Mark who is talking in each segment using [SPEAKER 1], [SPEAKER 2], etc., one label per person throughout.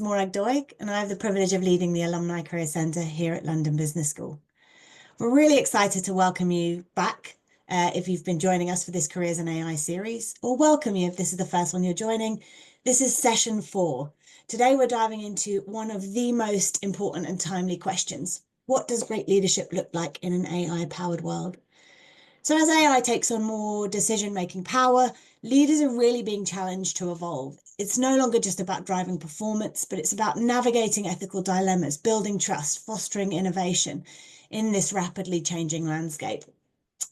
[SPEAKER 1] Morag Doig, and I have the privilege of leading the Alumni Career Centre here at London Business School. We're really excited to welcome you back if you've been joining us for this Careers in AI series, or welcome you if this is the first one you're joining. This is session 4. Today we're diving into one of the most important and timely questions. What does great leadership look like in an AI-powered world? So as AI takes on more decision-making power, leaders are really being challenged to evolve. It's no longer just about driving performance, but it's about navigating ethical dilemmas, building trust, fostering innovation in this rapidly changing landscape.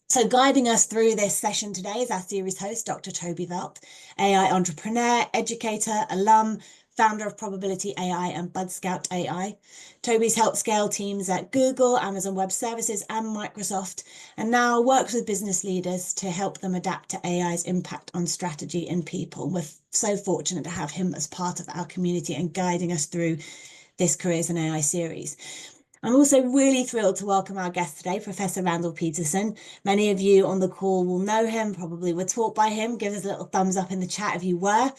[SPEAKER 1] So guiding us through this session today is our series host, Dr. Toby Velt, AI entrepreneur, educator, alum, founder of Probability AI and Budscout AI. Toby's helped scale teams at Google, Amazon Web Services, and Microsoft, and now works with business leaders to help them adapt to AI's impact on strategy and people. We're so fortunate to have him as part of our community and guiding us through this Careers in AI series. I'm also really thrilled to welcome our guest today, Professor Randall Peterson. Many of you on the call will know him, probably were taught by him. Give us a little thumbs up in the chat if you were.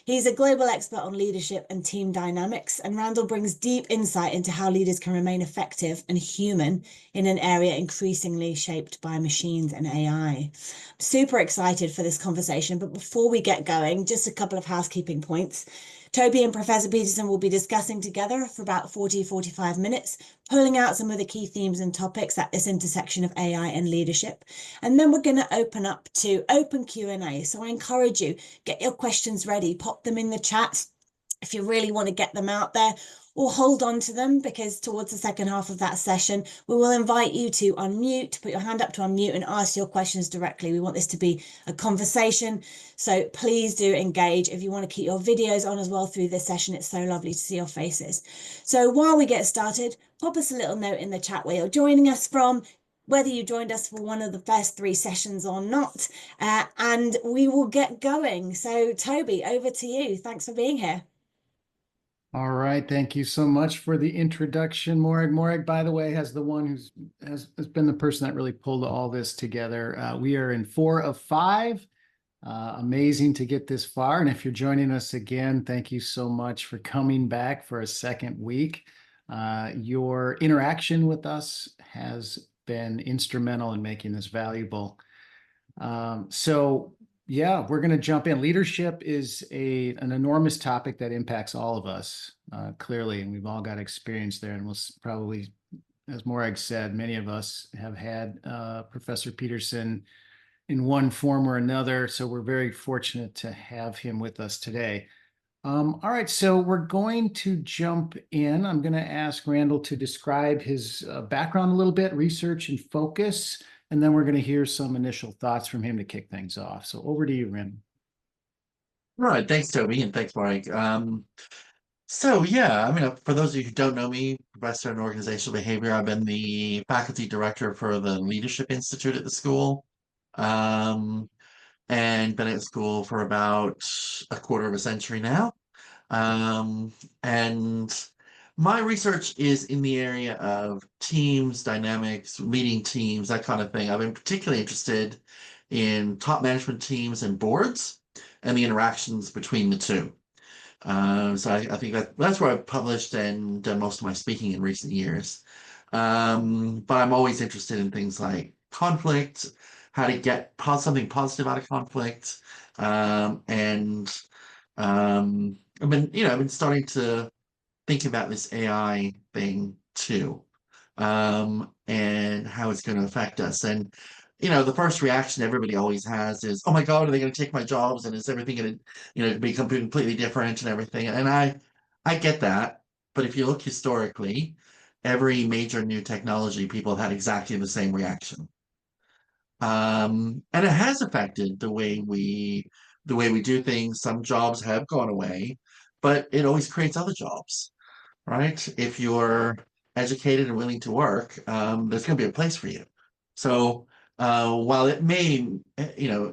[SPEAKER 1] He's a global expert on leadership and team dynamics, and Randall brings deep insight into how leaders can remain effective and human in an area increasingly shaped by machines and AI. I'm super excited for this conversation, but before we get going, just a couple of housekeeping points. Toby and Professor Peterson will be discussing together for about 40-45 minutes, pulling out some of the key themes and topics at this intersection of AI and leadership. And then we're going to open up to open Q&A. So I encourage you, get your questions ready, pop them in the chat if you really want to get them out there, or hold on to them, because towards the second half of that session, we will invite you to unmute, put your hand up to unmute and ask your questions directly. We want this to be a conversation, so please do engage. If you want to keep your videos on as well through this session, it's so lovely to see your faces. So while we get started, pop us a little note in the chat where you're joining us from, whether you joined us for one of the first 3 sessions or not, and we will get going. So Toby, over to you. Thanks for being here.
[SPEAKER 2] All right, thank you so much for the introduction, Morag. Morag, by the way, has been the person that really pulled all this together. We are in 4 of 5. Amazing to get this far. And if you're joining us again, thank you so much for coming back for a second week. Your interaction with us has been instrumental in making this valuable. Yeah, we're going to jump in. Leadership is an enormous topic that impacts all of us, clearly, and we've all got experience there. And we'll probably, as Morag said, many of us have had Professor Peterson in one form or another, so we're very fortunate to have him with us today. All right, so we're going to jump in. I'm going to ask Randall to describe his background a little bit, research and focus, and then we're going to hear some initial thoughts from him to kick things off. So over to you, Randall.
[SPEAKER 3] All right, thanks, Toby, and thanks, Mike. So yeah, I mean, for those of you who don't know me, professor in organizational behavior, I've been the faculty director for the Leadership Institute at the school, and been at school for about a quarter of a century now. And my research is in the area of teams, dynamics, leading teams, that kind of thing. I've been particularly interested in top management teams and boards and the interactions between the two. So I think that's where I've published and done most of my speaking in recent years. But I'm always interested in things like conflict, how to get something positive out of conflict, and I've been starting to think about this AI thing too, and how it's going to affect us. And the first reaction everybody always has is, "Oh my God, are they going to take my jobs? And is everything going to, become completely different and everything?" And I get that, but if you look historically, every major new technology, people have had exactly the same reaction, and it has affected the way we do things. Some jobs have gone away, but it always creates other jobs, right? If you're educated and willing to work, there's going to be a place for you. So while it may,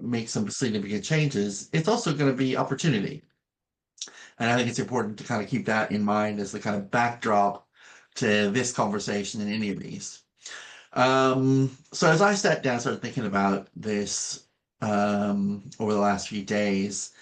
[SPEAKER 3] make some significant changes, it's also going to be opportunity. And I think it's important to kind of keep that in mind as the kind of backdrop to this conversation in any of these. So as I sat down, started thinking about this over the last few days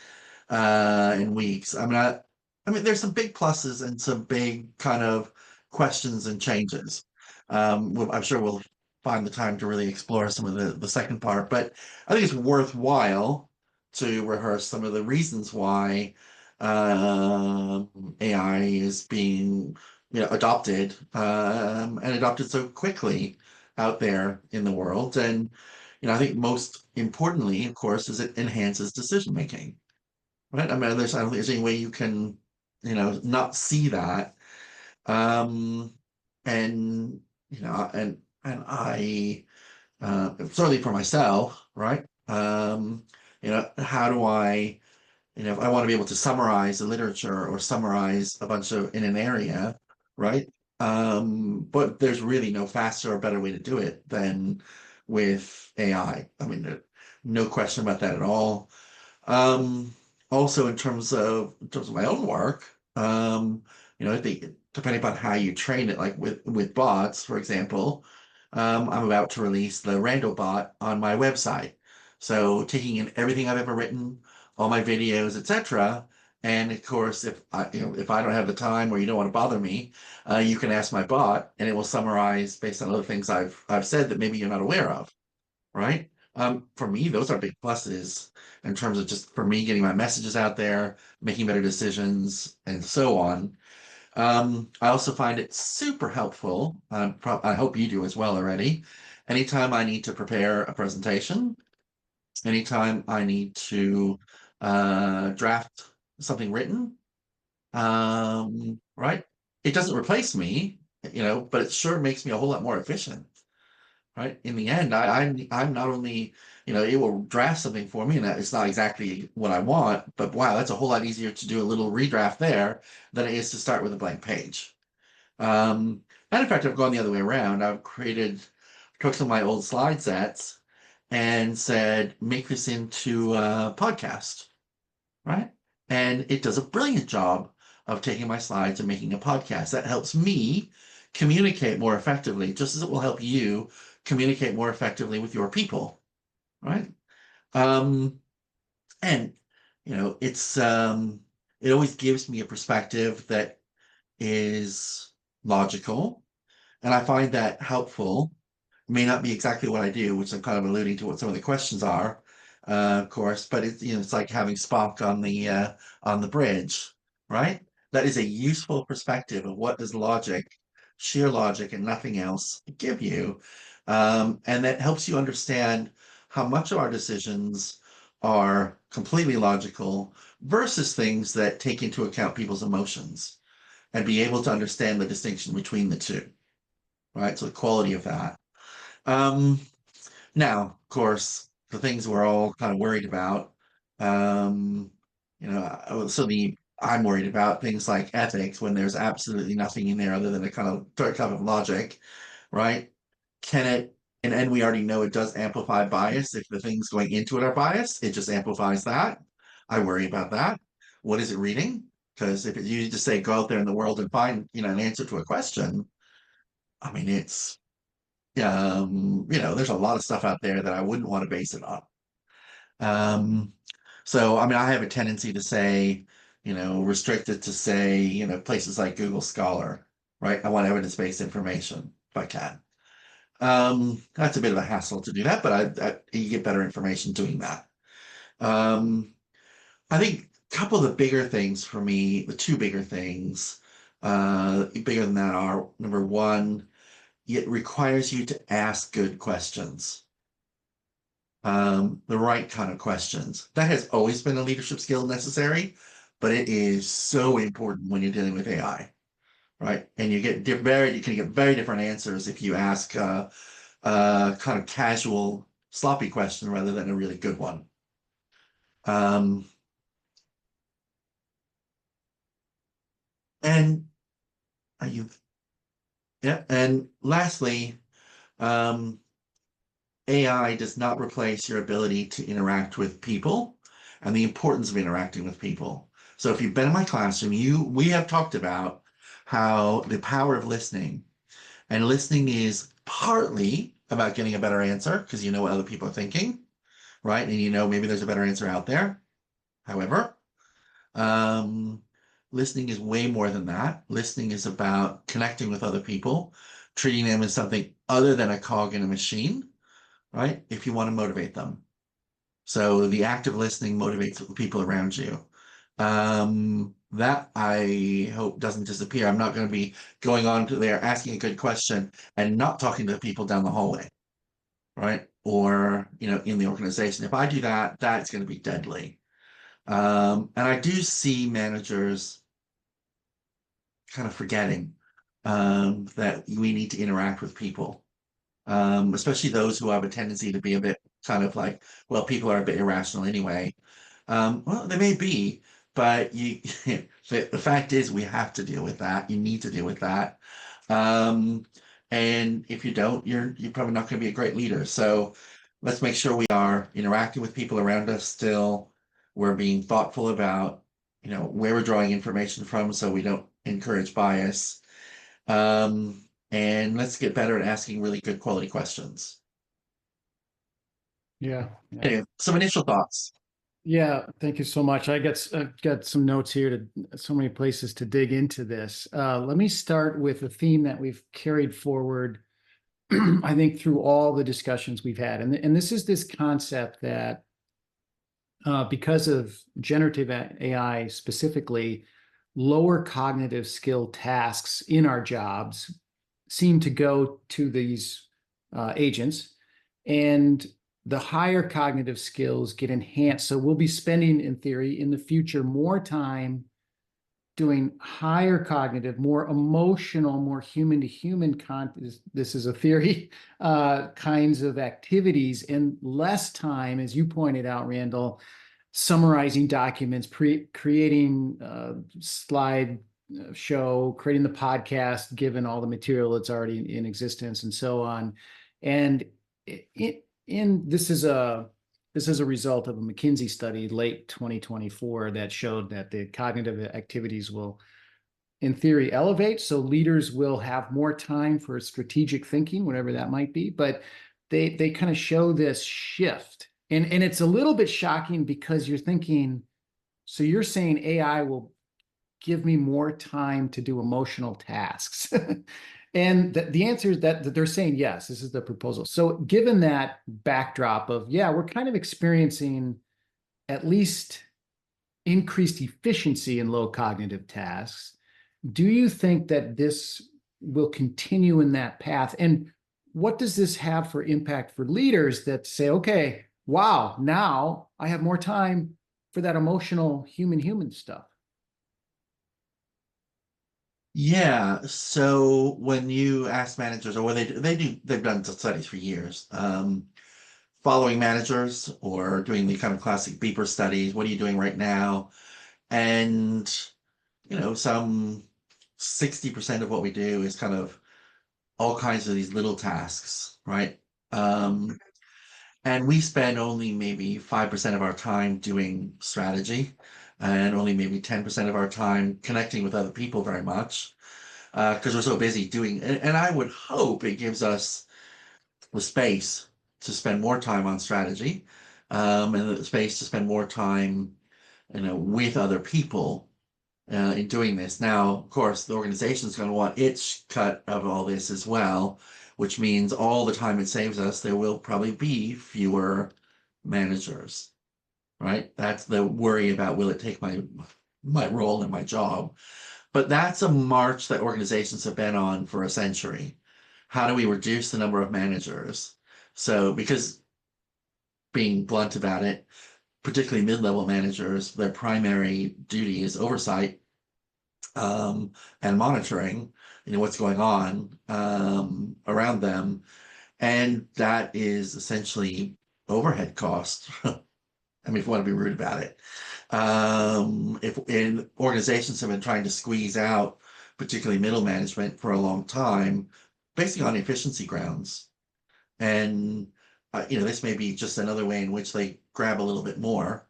[SPEAKER 3] and weeks, I mean, I mean, there's some big pluses and some big kind of questions and changes. I'm sure we'll find the time to really explore some of the second part, but I think it's worthwhile to rehearse some of the reasons why AI is being, adopted and adopted so quickly out there in the world. And I think most importantly, of course, is it enhances decision making. Right? I mean, I don't think there's any way you can, not see that. Um, and I certainly for myself, right? How do I, if I want to be able to summarize the literature or summarize a bunch of in an area, right? But there's really no faster or better way to do it than with AI. I mean, no question about that at all. Um, Also in terms of my own work, I think depending upon how you train it, like with bots, for example, I'm about to release the Randall bot on my website. So taking in everything I've ever written, all my videos, etc. And of course, if I don't have the time or you don't want to bother me, you can ask my bot, and it will summarize based on other things I've said that maybe you're not aware of, right? For me, those are big pluses in terms of just for me getting my messages out there, making better decisions, and so on. I also find it super helpful. I hope you do as well already. Anytime I need to prepare a presentation, anytime I need to draft something written, right? It doesn't replace me, but it sure makes me a whole lot more efficient. Right. In the end, I'm not only, it will draft something for me and it's not exactly what I want, but wow, that's a whole lot easier to do a little redraft there than it is to start with a blank page. And in fact, I've gone the other way around. Took some of my old slide sets and said, make this into a podcast, right? And it does a brilliant job of taking my slides and making a podcast. That helps me communicate more effectively, just as it will help you communicate more effectively with your people, right? Um, and it always gives me a perspective that is logical, and I find that helpful. It may not be exactly what I do, which I'm kind of alluding to what some of the questions are, of course, but it's like having Spock on the bridge, right? That is a useful perspective of what does logic, sheer logic and nothing else give you. And that helps you understand how much of our decisions are completely logical versus things that take into account people's emotions and be able to understand the distinction between the two, right? So the quality of that. Um, Now, of course, the things we're all kind of worried about, um, I'm worried about things like ethics when there's absolutely nothing in there other than a kind of third cup of logic, right? Can it, and we already know it does amplify bias. If the things going into it are biased, it just amplifies that. I worry about that. What is it reading? Because if you just say go out there in the world and find, an answer to a question, I mean, there's a lot of stuff out there that I wouldn't want to base it on. So, I mean, I have a tendency to say, restrict it to say, places like Google Scholar, right? I want evidence-based information if I can. That's a bit of a hassle to do that, but you get better information doing that. I think a couple of the bigger things for me, the two bigger things, bigger than that are, number one, it requires you to ask good questions. The right kind of questions. That has always been a leadership skill necessary, but it is so important when you're dealing with AI, right? And you can get very different answers if you ask a kind of casual, sloppy question rather than a really good one. And are you, yeah. And lastly, AI does not replace your ability to interact with people and the importance of interacting with people. So if you've been in my classroom, we have talked about how the power of listening, and listening is partly about getting a better answer because you know what other people are thinking, right? And maybe there's a better answer out there. However, listening is way more than that. Listening is about connecting with other people, treating them as something other than a cog in a machine, right? If you want to motivate them. So the active listening motivates the people around you. That I hope doesn't disappear. I'm not going to be going on to there asking a good question and not talking to the people down the hallway, right? Or, in the organization. If I do that, that's going to be deadly. And I do see managers kind of forgetting that we need to interact with people, especially those who have a tendency to be a bit kind of like, well, people are a bit irrational anyway. Well, they may be, but the fact is we have to deal with that. You need to deal with that. And if you don't, you're probably not going to be a great leader. So let's make sure we are interacting with people around us still. We're being thoughtful about, where we're drawing information from so we don't encourage bias. And let's get better at asking really good quality questions.
[SPEAKER 2] Yeah.
[SPEAKER 3] Anyway, some initial thoughts.
[SPEAKER 2] Yeah, thank you so much. I've got some notes here to so many places to dig into this. Let me start with a theme that we've carried forward, I think, through all the discussions we've had. And this is this concept that because of generative AI specifically, lower cognitive skill tasks in our jobs seem to go to these agents, and the higher cognitive skills get enhanced. So we'll be spending, in theory, in the future, more time doing higher cognitive, more emotional, more human to human this is a theory, kinds of activities, and less time, as you pointed out, Randall, summarizing documents, creating slide show, creating the podcast, given all the material that's already in existence, and so on. And this is a result of a McKinsey study late 2024 that showed that the cognitive activities will, in theory, elevate. So leaders will have more time for strategic thinking, whatever that might be. But they kind of show this shift. And it's a little bit shocking because you're thinking, so you're saying AI will give me more time to do emotional tasks. And the answer is that they're saying yes, this is the proposal. So given that backdrop of, yeah, we're kind of experiencing at least increased efficiency in low cognitive tasks, do you think that this will continue in that path? And what does this have for impact for leaders that say, okay, wow, now I have more time for that emotional human stuff?
[SPEAKER 3] Yeah, so when you ask managers, or what they've done studies for years, following managers or doing the kind of classic beeper studies. What are you doing right now? And some 60% of what we do is kind of all kinds of these little tasks, right? And we spend only maybe 5% of our time doing strategy, and only maybe 10% of our time connecting with other people very much, because we're so busy doing. And I would hope it gives us the space to spend more time on strategy, and the space to spend more time, with other people in doing this. Now, of course, the organization is going to want its cut of all this as well, which means all the time it saves us, there will probably be fewer managers, right? That's the worry about, will it take my role in my job? But that's a march that organizations have been on for a century. How do we reduce the number of managers? So, because being blunt about it, particularly mid-level managers, their primary duty is oversight, and monitoring, what's going on around them. And that is essentially overhead cost. I mean, if you want to be rude about it. If organizations have been trying to squeeze out, particularly middle management, for a long time, basically on efficiency grounds. And, this may be just another way in which they grab a little bit more,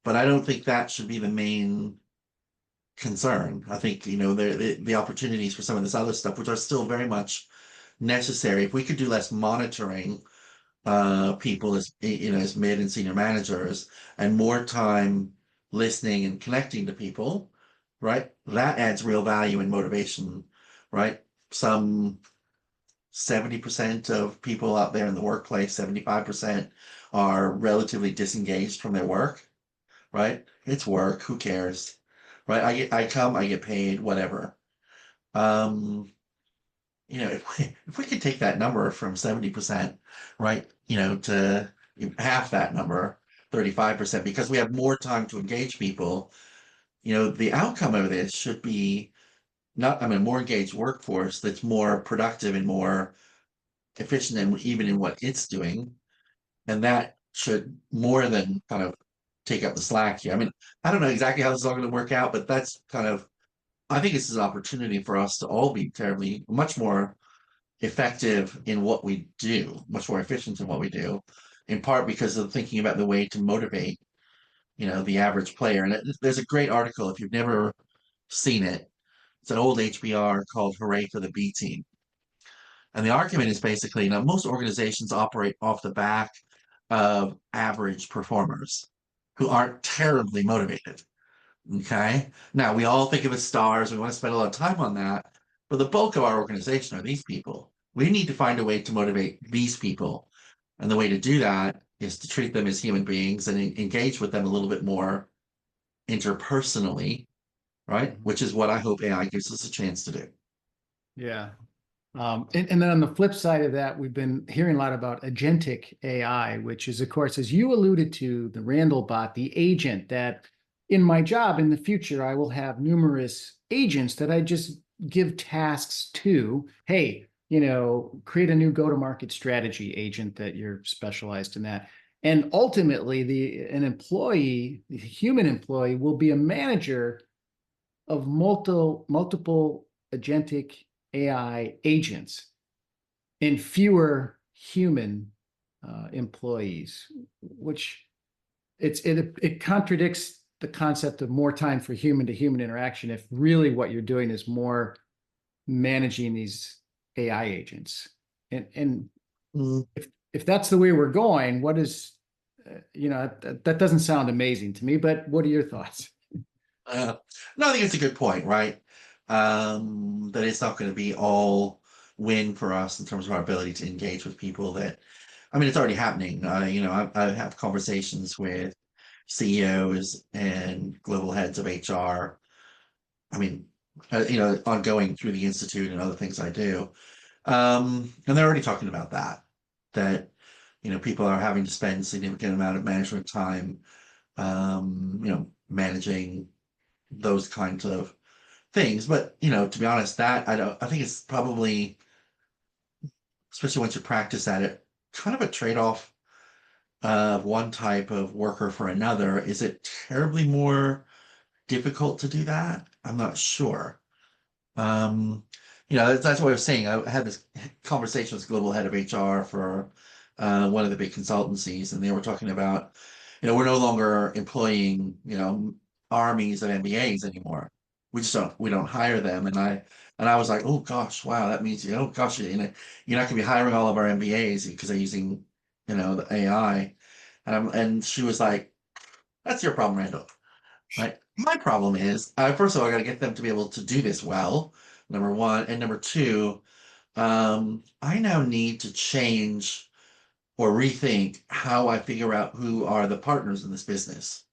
[SPEAKER 3] but I don't think that should be the main concern. I think, the opportunities for some of this other stuff, which are still very much necessary. If we could do less monitoring people as as mid and senior managers, and more time listening and connecting to people, right? That adds real value and motivation, right? Some 70% of people out there in the workplace, 75% are relatively disengaged from their work, right? It's work, who cares? Right? I get paid, whatever. Um, if we could take that number from 70%, right, to half that number, 35%, because we have more time to engage people, the outcome of this should be not, I mean, more engaged workforce that's more productive and more efficient and even in what it's doing. And that should more than kind of take up the slack here. I mean, I don't know exactly how this is all going to work out, but that's kind of, I think this is an opportunity for us to all be terribly much more effective in what we do, much more efficient in what we do, in part because of thinking about the way to motivate, the average player. And there's a great article, if you've never seen it, it's an old HBR called Hooray for the B Team. And the argument is basically, most organizations operate off the back of average performers who aren't terribly motivated. Okay. Now we all think of as stars. We want to spend a lot of time on that. But the bulk of our organization are these people. We need to find a way to motivate these people. And the way to do that is to treat them as human beings and engage with them a little bit more interpersonally, right? Which is what I hope AI gives us a chance to do.
[SPEAKER 2] Yeah. And then on the flip side of that, we've been hearing a lot about agentic AI, which is, of course, as you alluded to, the Randall bot, the agent that in my job in the future, I will have numerous agents that I just give tasks to. Hey, create a new go-to-market strategy agent that you're specialized in that. And ultimately, an employee, the human employee, will be a manager of multiple agentic AI agents and fewer human employees, which it contradicts the concept of more time for human to human interaction if really what you're doing is more managing these AI agents. And if that's the way we're going, what is that doesn't sound amazing to me, but what are your thoughts?
[SPEAKER 3] No, I think it's a good point, right? That it's not going to be all win for us in terms of our ability to engage with people that, I mean, it's already happening. I have conversations with CEOs and global heads of HR. I mean, ongoing through the Institute and other things I do. And they're already talking about that, people are having to spend a significant amount of management time, managing those kinds of things. But to be honest, I think it's probably, especially once you practice at it, kind of a trade-off of one type of worker for another. Is it terribly more difficult to do that? I'm not sure. That's what I was saying. I had this conversation with global head of HR for one of the big consultancies, and they were talking about, we're no longer employing, armies of MBAs anymore. We don't hire them. And I was like, oh gosh, wow, that means, you're not gonna be hiring all of our MBAs because they're using, the AI. And she was like, that's your problem, Randall. Right. My problem is, first of all, I got to get them to be able to do this well, number one. And number two, I now need to change or rethink how I figure out who are the partners in this business.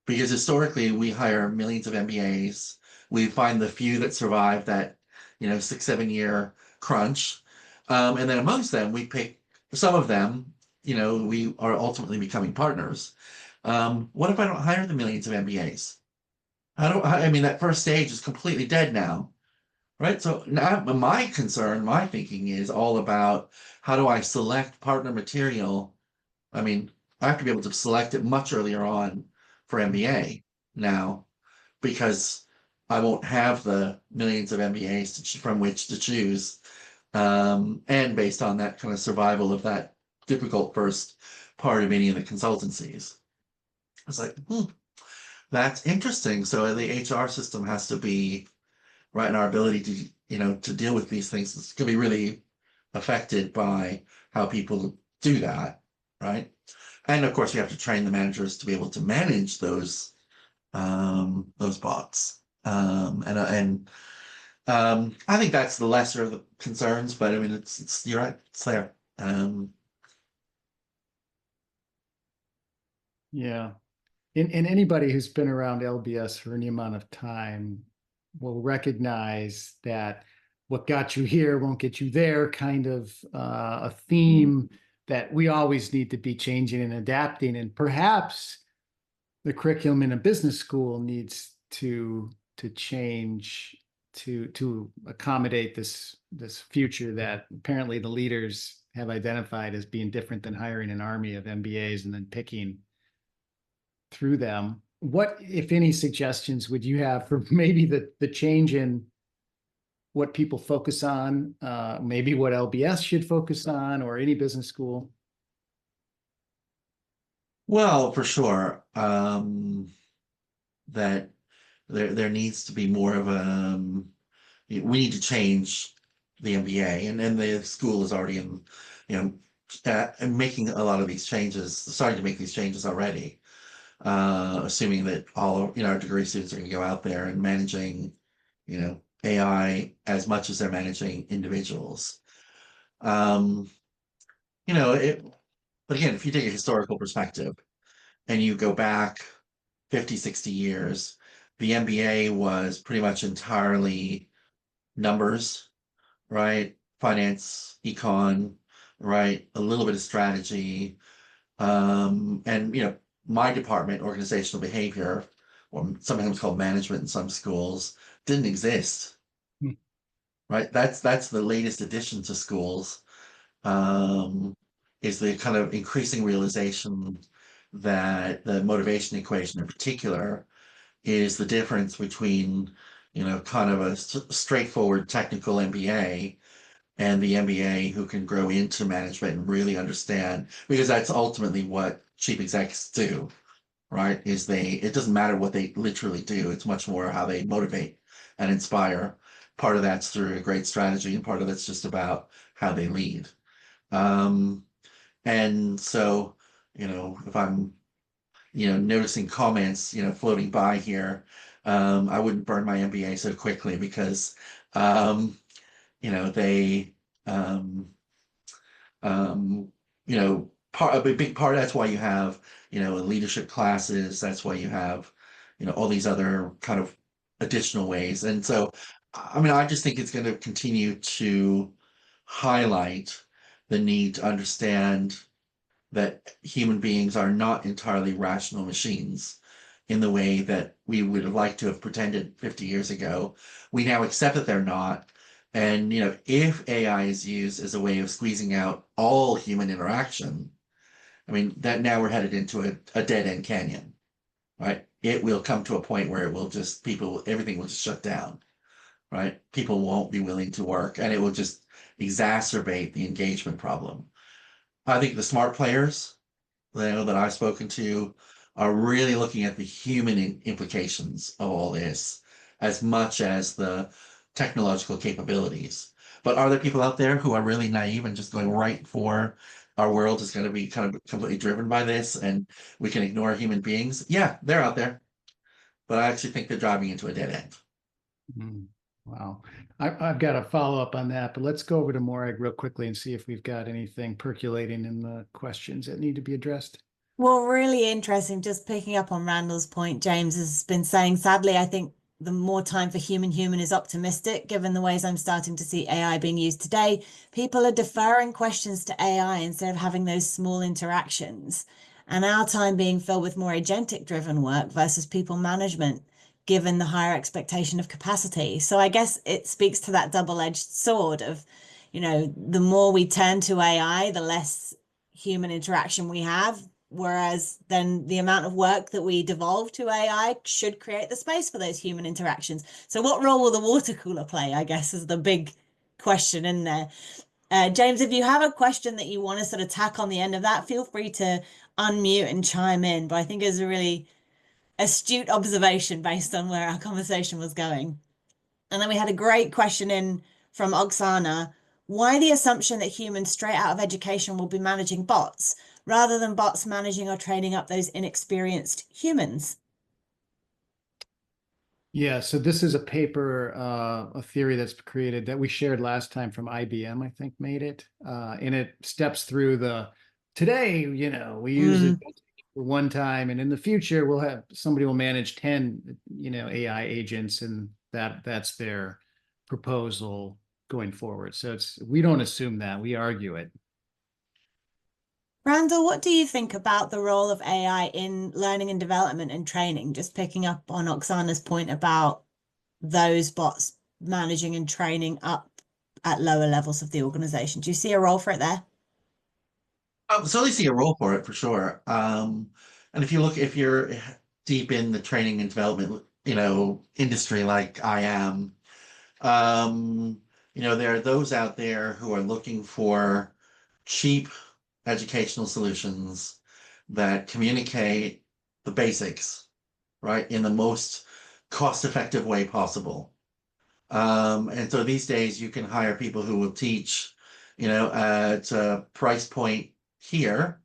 [SPEAKER 3] Because historically, we hire millions of MBAs. We find the few that survive that, 6-7 year crunch. And then amongst them, we pick some of them, we are ultimately becoming partners. What if I don't hire the millions of MBAs? I mean, that first stage is completely dead now, right? So now my concern, my thinking is all about how do I select partner material? I mean, I have to be able to select it much earlier on for MBA now, because I won't have the millions of MBAs from which to choose. And based on that kind of survival of that difficult first part of any of the consultancies. It's like, that's interesting. So the HR system has to be right in our ability to deal with these things. It's going to be really affected by how people do that, right? And of course, you have to train the managers to be able to manage those bots I think that's the lesser of the concerns, but I mean, it's you're right, it's there.
[SPEAKER 2] Yeah. And anybody who's been around LBS for any amount of time will recognize that what got you here won't get you there kind of a theme that we always need to be changing and adapting. And perhaps the curriculum in a business school needs to change to accommodate this future that apparently the leaders have identified as being different than hiring an army of MBAs and then picking through them. What, if any, suggestions would you have for maybe the change in what people focus on, maybe what LBS should focus on, or any business school?
[SPEAKER 3] Well, for sure, that there needs to be more of a we need to change the MBA, and then the school is already in, and making a lot of these changes, starting to make these changes already. Assuming that all of, our degree students are going to go out there and managing, AI as much as they're managing individuals. But again, if you take a historical perspective and you go back 50, 60 years, the MBA was pretty much entirely numbers, right? Finance, econ, right? A little bit of strategy. And my department, organizational behavior, or sometimes called management in some schools, didn't exist. Right? That's the latest addition to schools. Is the kind of increasing realization that the motivation equation in particular is the difference between, kind of a straightforward technical MBA and the MBA who can grow into management and really understand, because that's ultimately what chief execs do, right? It doesn't matter what they literally do, it's much more how they motivate and inspire. Part of that's through a great strategy, and part of that's just about how they lead. And so, if I'm, noticing comments, floating by here, I wouldn't burn my MBA so quickly because, they, a big part, that's why you have, leadership classes, that's why you have, all these other kind of additional ways. And so, I mean, I just think it's going to continue to highlight the need to understand that human beings are not entirely rational machines in the way that we would have liked to have pretended 50 years ago. We now accept that they're not. And, if AI is used as a way of squeezing out all human interaction, I mean, that now we're headed into a dead end canyon, right? It will come to a point where it will just, everything will just shut down, right? People won't be willing to work, and it will just exacerbate the engagement problem. I think the smart players, that I've spoken to, are really looking at the human implications of all this as much as the technological capabilities. But are there people out there who are really naive and just going right for our world is going to be kind of completely driven by this and we can ignore human beings? Yeah, they're out there. But I actually think they're driving into a dead end.
[SPEAKER 2] Wow. I've got a follow-up on that, but let's go over to Morag real quickly and see if we've got anything percolating in the questions that need to be addressed.
[SPEAKER 1] Well, really interesting. Just picking up on Randall's point, James has been saying, sadly, I think the more time for human is optimistic, given the ways I'm starting to see AI being used today. People are deferring questions to AI instead of having those small interactions. And our time being filled with more agentic driven work versus people management, given the higher expectation of capacity. So I guess it speaks to that double-edged sword of, the more we turn to AI, the less human interaction we have. Whereas then the amount of work that we devolve to AI should create the space for those human interactions. So what role will the water cooler play, I guess, is the big question in there. James, if you have a question that you want to sort of tack on the end of that, feel free to unmute and chime in. But I think it's a really astute observation based on where our conversation was going. And then we had a great question in from Oksana. Why the assumption that humans straight out of education will be managing bots rather than bots managing or training up those inexperienced humans?
[SPEAKER 2] Yeah, so this is a paper, a theory that's created that we shared last time from IBM, I think made it. And it steps through today, we use it
[SPEAKER 1] Mm.
[SPEAKER 2] for one time, and in the future somebody will manage 10, AI agents, and that's their proposal going forward. So we don't assume that, we argue it.
[SPEAKER 1] Randall, what do you think about the role of AI in learning and development and training? Just picking up on Oksana's point about those bots managing and training up at lower levels of the organization. Do you see a role for it there?
[SPEAKER 3] I certainly see a role for it for sure. And if you're deep in the training and development, industry like I am, there are those out there who are looking for cheap educational solutions that communicate the basics, right, in the most cost-effective way possible. And so these days you can hire people who will teach, at a price point here,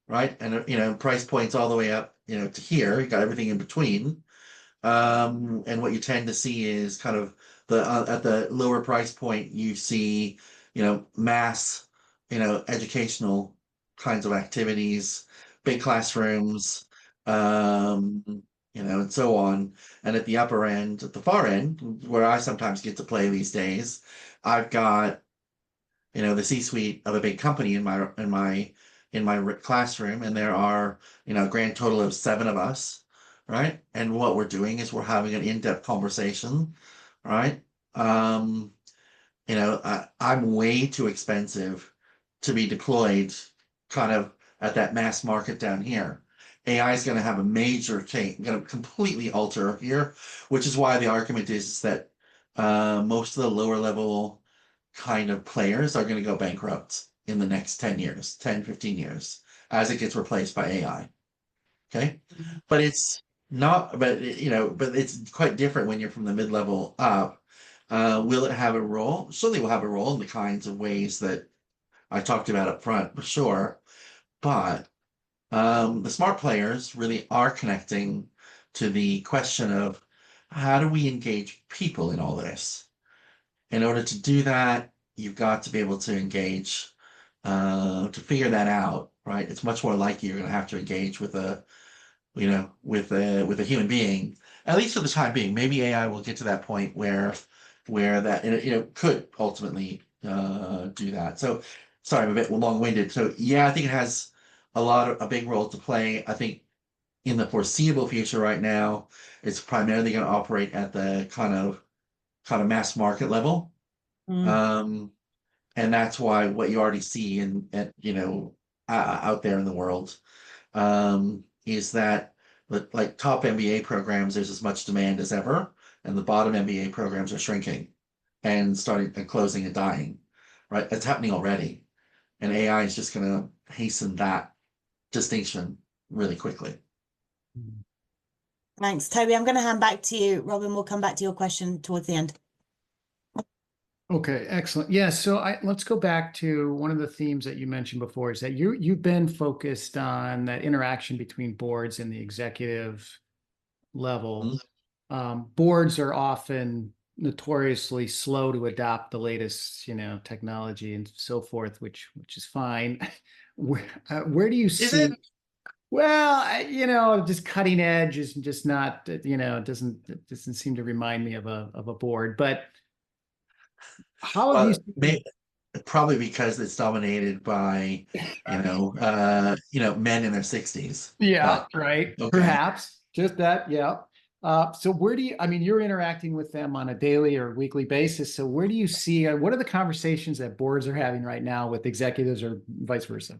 [SPEAKER 3] right? And price points all the way up, to here. You got everything in between. And what you tend to see is kind of at the lower price point, you see, mass, educational kinds of activities, big classrooms, and so on. And at the upper end, at the far end, where I sometimes get to play these days, I've got, the C-suite of a big company in my classroom, and there are, a grand total of 7 of us, right? And what we're doing is we're having an in-depth conversation, right? I'm way too expensive to be deployed kind of at that mass market down here. AI is going to have a major change, going to completely alter here, which is why the argument is that most of the lower level kind of players are going to go bankrupt in the next 10 years, 10, 15 years, as it gets replaced by AI. Okay. But it's not, but it's quite different when you're from the mid level up. Will it have a role? Certainly will have a role in the kinds of ways that I talked about up front, for sure. But the smart players really are connecting to the question of how do we engage people in all this? In order to do that, you've got to be able to engage, to figure that out, right? It's much more likely you're going to have to engage with with a human being, at least for the time being. Maybe AI will get to that point where that could ultimately do that. So sorry, I'm a bit long-winded. So yeah, I think it has a big role to play. I think in the foreseeable future right now, it's primarily going to operate at the kind of mass market level.
[SPEAKER 1] Mm.
[SPEAKER 3] Um, and that's why what you already see out there in the world, is that like top MBA programs, there's as much demand as ever, and the bottom MBA programs are shrinking and starting and closing and dying, right? It's happening already, and AI is just going to hasten that distinction really quickly.
[SPEAKER 1] Thanks, Toby. I'm going to hand back to you. Robin, we'll come back to your question towards the end.
[SPEAKER 2] Okay, excellent. Yeah, so let's go back to one of the themes that you mentioned before, is that you've been focused on that interaction between boards and the executive level. Boards are often notoriously slow to adopt the latest, technology and so forth, which is fine. Where do you
[SPEAKER 3] Is
[SPEAKER 2] see?
[SPEAKER 3] it?
[SPEAKER 2] Well, just cutting edge is just not, it doesn't seem to remind me of a board. But how have you seen?
[SPEAKER 3] Probably because it's dominated by, men in their 60s.
[SPEAKER 2] Yeah,
[SPEAKER 3] But
[SPEAKER 2] right.
[SPEAKER 3] okay.
[SPEAKER 2] Perhaps just that. Yeah. So you're interacting with them on a daily or weekly basis. So where do you see, what are the conversations that boards are having right now with executives or vice versa?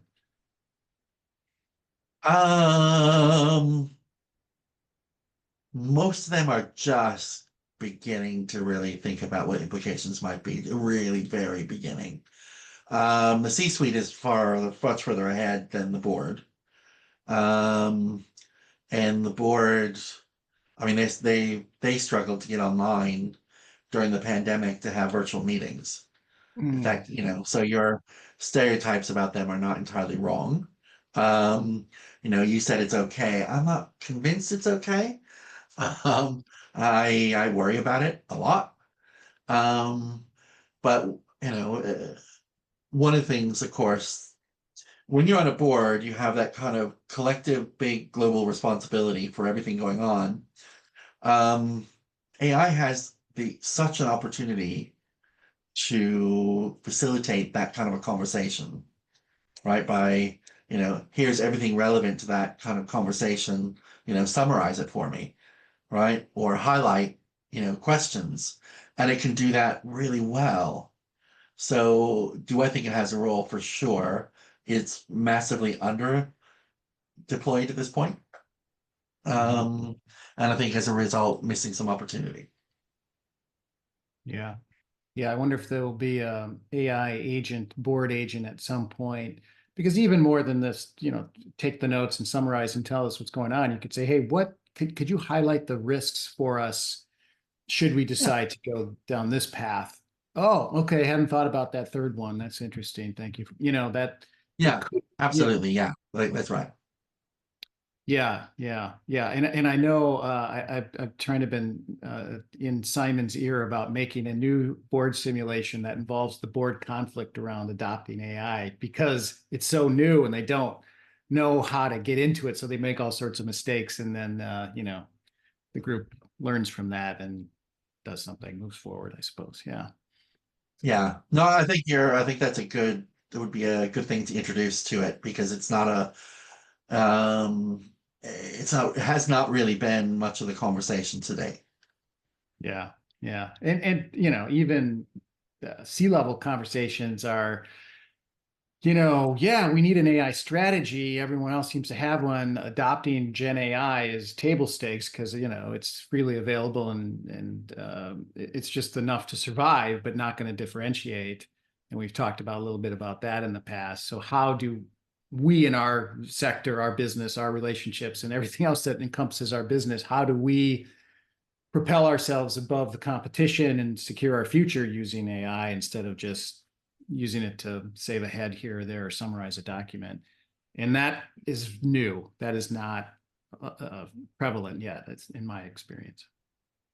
[SPEAKER 3] Most of them are just beginning to really think about what implications might be, really very beginning. The C-suite is much further ahead than the board. And the board, I mean, they struggled to get online during the pandemic to have virtual meetings. In fact, so your stereotypes about them are not entirely wrong. You said it's okay. I'm not convinced it's okay. I worry about it a lot. But one of the things, of course, when you're on a board, you have that kind of collective, big global responsibility for everything going on. AI has such an opportunity to facilitate that kind of a conversation, right? By, here's everything relevant to that kind of conversation, summarize it for me, right? Or highlight, questions. And it can do that really well. So do I think it has a role? For sure. It's massively under deployed at this point. And I think as a result, missing some opportunity.
[SPEAKER 2] Yeah. Yeah, I wonder if there will be a AI agent, board agent at some point, because even more than this, take the notes and summarize and tell us what's going on. You could say, hey, what could you highlight the risks for us should we decide to go down this path? Oh, okay, I hadn't thought about that third one. That's interesting. Thank you. That.
[SPEAKER 3] Yeah,
[SPEAKER 2] could,
[SPEAKER 3] absolutely. Yeah, that's right.
[SPEAKER 2] Yeah, and I know I've trying to been in Simon's ear about making a new board simulation that involves the board conflict around adopting AI because it's so new and they don't know how to get into it, so they make all sorts of mistakes, and then the group learns from that and does something, moves forward, I suppose. Yeah.
[SPEAKER 3] Yeah. No, I think that's it would be a good thing to introduce to it because it's not it has not really been much of the conversation today.
[SPEAKER 2] Yeah. And even C-level conversations are, yeah, we need an AI strategy. Everyone else seems to have one. Adopting Gen AI is table stakes because, it's freely available and it's just enough to survive, but not going to differentiate. And we've talked about a little bit about that in the past. So how do we in our sector, our business, our relationships, and everything else that encompasses our business, how do we propel ourselves above the competition and secure our future using AI instead of just using it to save a head here or there or summarize a document? And that is new. That is not prevalent yet. That's in my experience.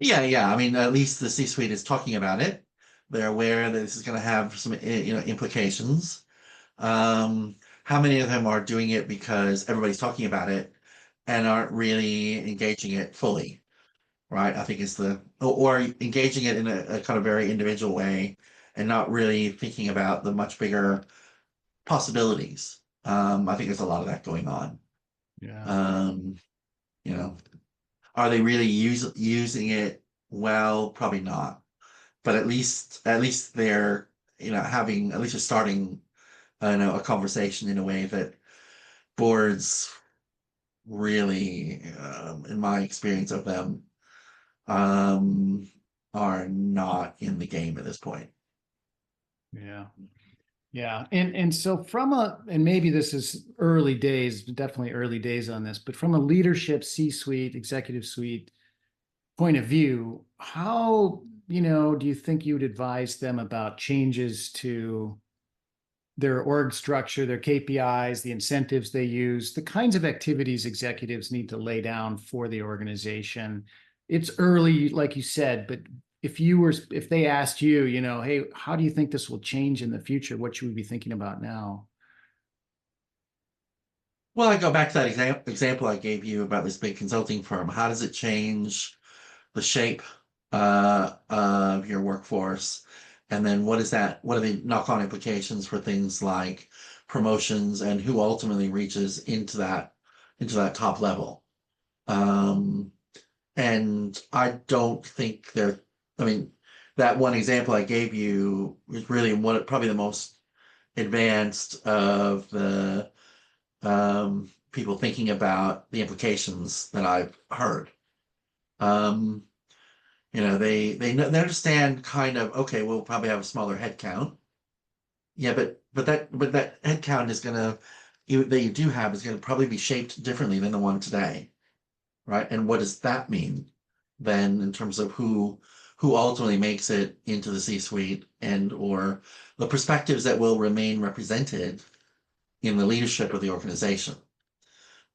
[SPEAKER 3] Yeah. I mean, at least the C-suite is talking about it. They're aware that this is going to have some, implications. How many of them are doing it because everybody's talking about it and aren't really engaging it fully? Right. I think it's or engaging it in a kind of very individual way and not really thinking about the much bigger possibilities. I think there's a lot of that going on.
[SPEAKER 2] Yeah.
[SPEAKER 3] Are they really using it well? Probably not. But at least they're, having, at least they're starting, a conversation in a way that boards really, in my experience of them, are not in the game at this point.
[SPEAKER 2] Yeah. And so and maybe this is early days, definitely early days on this, but from a leadership C-suite, executive suite point of view, how, do you think you would advise them about changes to their org structure, their KPIs, the incentives they use, the kinds of activities executives need to lay down for the organization? It's early, like you said, but if they asked you, hey, how do you think this will change in the future? What should we be thinking about now?
[SPEAKER 3] Well, I go back to that example I gave you about this big consulting firm. How does it change the shape of your workforce? And then what are the knock-on implications for things like promotions and who ultimately reaches into that top level? And I don't think I mean, that one example I gave you was really probably the most advanced of the people thinking about the implications that I've heard. They understand kind of, okay, we'll probably have a smaller head count. Yeah, but that head count is that you do have is gonna probably be shaped differently than the one today. Right? And what does that mean then in terms of who ultimately makes it into the C-suite or the perspectives that will remain represented in the leadership of the organization?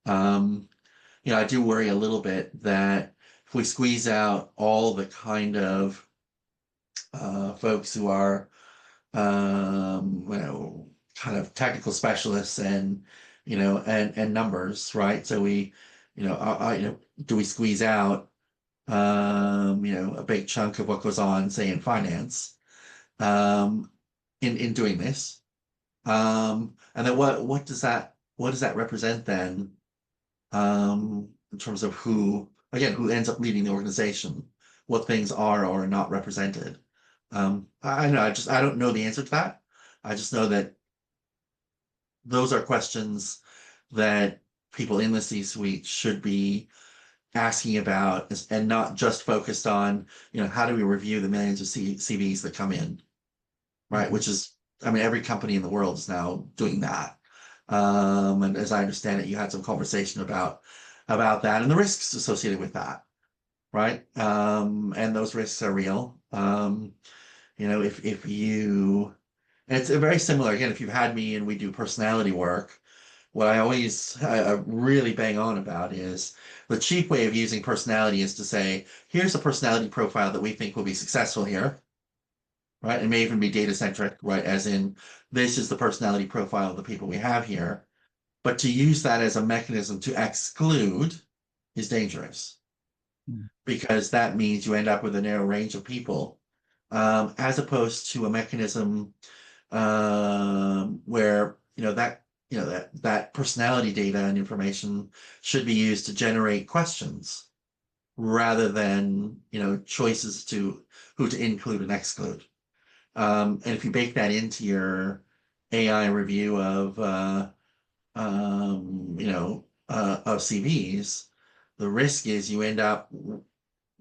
[SPEAKER 3] I do worry a little bit that if we squeeze out all the kind of folks who are kind of technical specialists and and numbers, right? So we, do we squeeze out a big chunk of what goes on, say, in finance, in doing this? And then what does that represent then, in terms of who ends up leading the organization, what things are or are not represented? I know, I don't know the answer to that. I just know that those are questions that people in the C-suite should be asking about, and not just focused on, how do we review the millions of CVs that come in, right? Which is, I mean, every company in the world is now doing that. And as I understand it, you had some conversation about that and the risks associated with that, right? And those risks are real. If you, and it's very similar, again, if you've had me and we do personality work, what I always really bang on about is the cheap way of using personality is to say, here's a personality profile that we think will be successful here, right? It may even be data centric, right? As in, this is the personality profile of the people we have here. But to use that as a mechanism to exclude is dangerous, because that means you end up with a narrow range of people, as opposed to a mechanism where that personality data and information should be used to generate questions rather than choices to who to include and exclude. And if you bake that into your AI review of CVs, the risk is you end up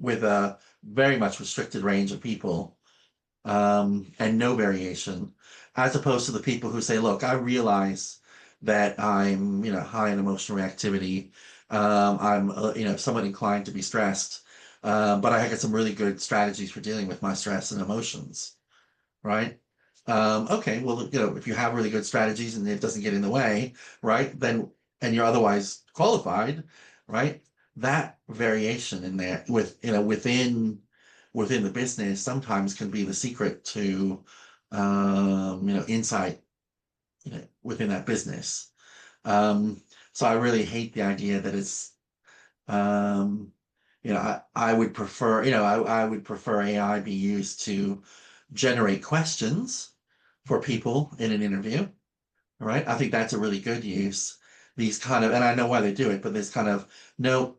[SPEAKER 3] with a very much restricted range of people, and no variation, as opposed to the people who say, look, I realize that I'm high in emotional reactivity, I'm somewhat inclined to be stressed, but I got some really good strategies for dealing with my stress and emotions, right? Okay, well, if you have really good strategies and it doesn't get in the way, right, then, and you're otherwise qualified, right, that variation in there within the business sometimes can be the secret to insight within that business. So I really hate the idea that it's I would prefer I would prefer AI be used to generate questions for people in an interview, right? I think that's a really good use. These kind of, and I know why they do it, but this kind of, not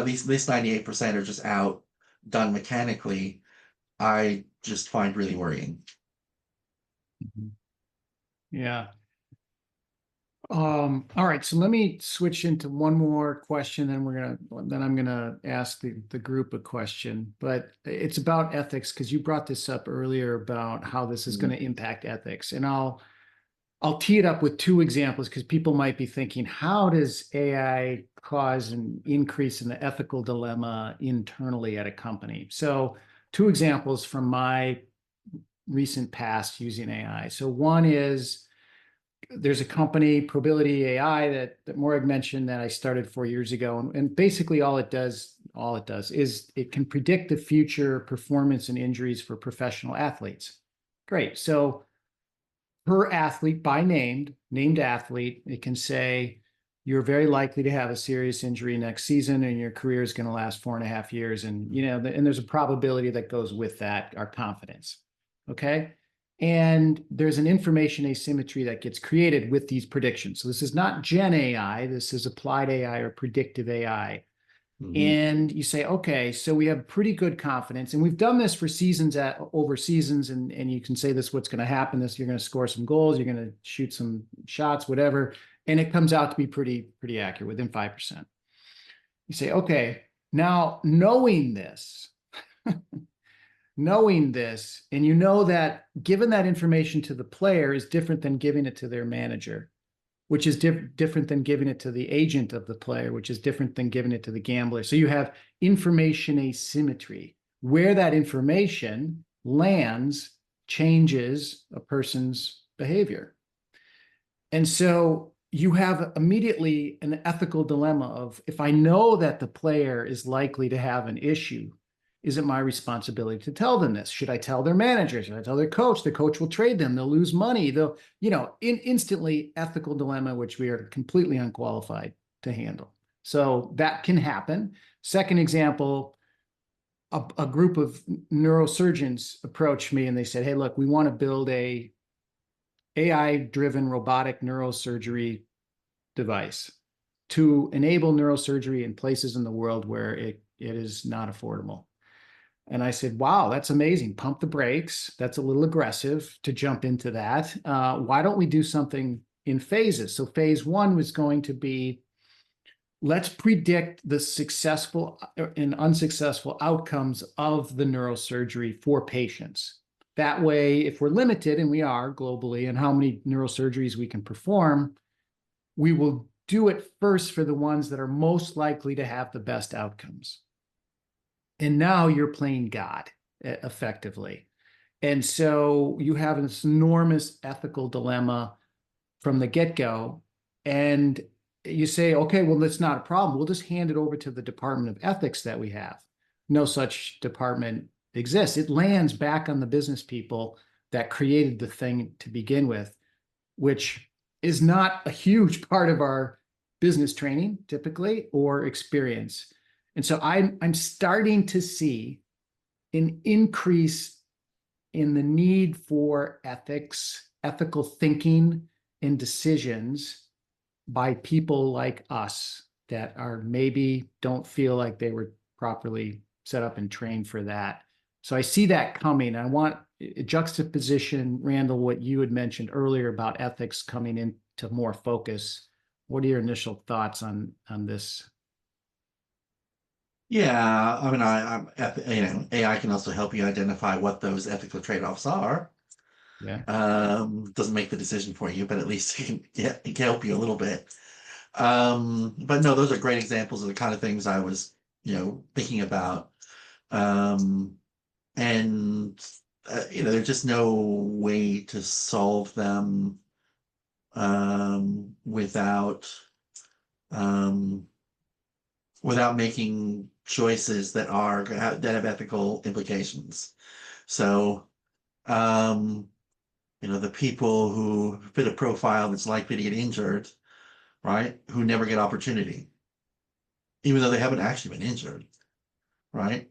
[SPEAKER 3] these 98% are just out, done mechanically, I just find really worrying.
[SPEAKER 2] Yeah. All right, so let me switch into one more question, then I'm gonna ask the group a question, but it's about ethics, because you brought this up earlier about how this is going to impact ethics. And I'll tee it up with two examples, because people might be thinking, how does AI cause an increase in the ethical dilemma internally at a company? So two examples from my recent past using AI. So one is, there's a company, Probability AI, that Morag mentioned, that I started 4 years ago. And basically all it does is it can predict the future performance and injuries for professional athletes. Great. So per athlete, by named athlete, it can say, you're very likely to have a serious injury next season and your career is going to last 4.5 years. And, and there's a probability that goes with that, our confidence. Okay. And there's an information asymmetry that gets created with these predictions. So this is not Gen AI, this is applied AI or predictive AI. And you say, okay, so we have pretty good confidence, and we've done this for seasons over seasons, and you can say this, what's going to happen, this, you're going to score some goals, you're going to shoot some shots, whatever, and it comes out to be pretty accurate, within 5%. You say, okay, now knowing this, and you know that giving that information to the player is different than giving it to their manager, which is different than giving it to the agent of the player, which is different than giving it to the gambler. So you have information asymmetry. Where that information lands changes a person's behavior. And so you have immediately an ethical dilemma of, if I know that the player is likely to have an issue, is it my responsibility to tell them this? Should I tell their manager? Should I tell their coach? The coach will trade them. They'll lose money. They'll, instantly ethical dilemma, which we are completely unqualified to handle. So that can happen. Second example, a group of neurosurgeons approached me and they said, hey, look, we want to build a AI-driven robotic neurosurgery device to enable neurosurgery in places in the world where it is not affordable. And I said, wow, that's amazing. Pump the brakes. That's a little aggressive to jump into that. Why don't we do something in phases? So phase one was going to be, let's predict the successful and unsuccessful outcomes of the neurosurgery for patients. That way, if we're limited, and we are globally, and how many neurosurgeries we can perform, we will do it first for the ones that are most likely to have the best outcomes. And now you're playing God, effectively. And so you have this enormous ethical dilemma from the get-go. And you say, okay, well, that's not a problem. We'll just hand it over to the Department of Ethics that we have. No such department exists. It lands back on the business people that created the thing to begin with, which is not a huge part of our business training typically or experience. And so I'm starting to see an increase in the need for ethics, ethical thinking and decisions by people like us that are maybe don't feel like they were properly set up and trained for that. So I see that coming. I want a juxtaposition, Randall, what you had mentioned earlier about ethics coming into more focus. What are your initial thoughts on this?
[SPEAKER 3] Yeah, I mean, AI can also help you identify what those ethical trade-offs are.
[SPEAKER 2] Yeah.
[SPEAKER 3] Doesn't make the decision for you, but at least it can help you a little bit. But no, those are great examples of the kind of things I was, thinking about. And there's just no way to solve them without making choices that have ethical implications. So, the people who fit a profile that's likely to get injured, right? Who never get opportunity, even though they haven't actually been injured, right?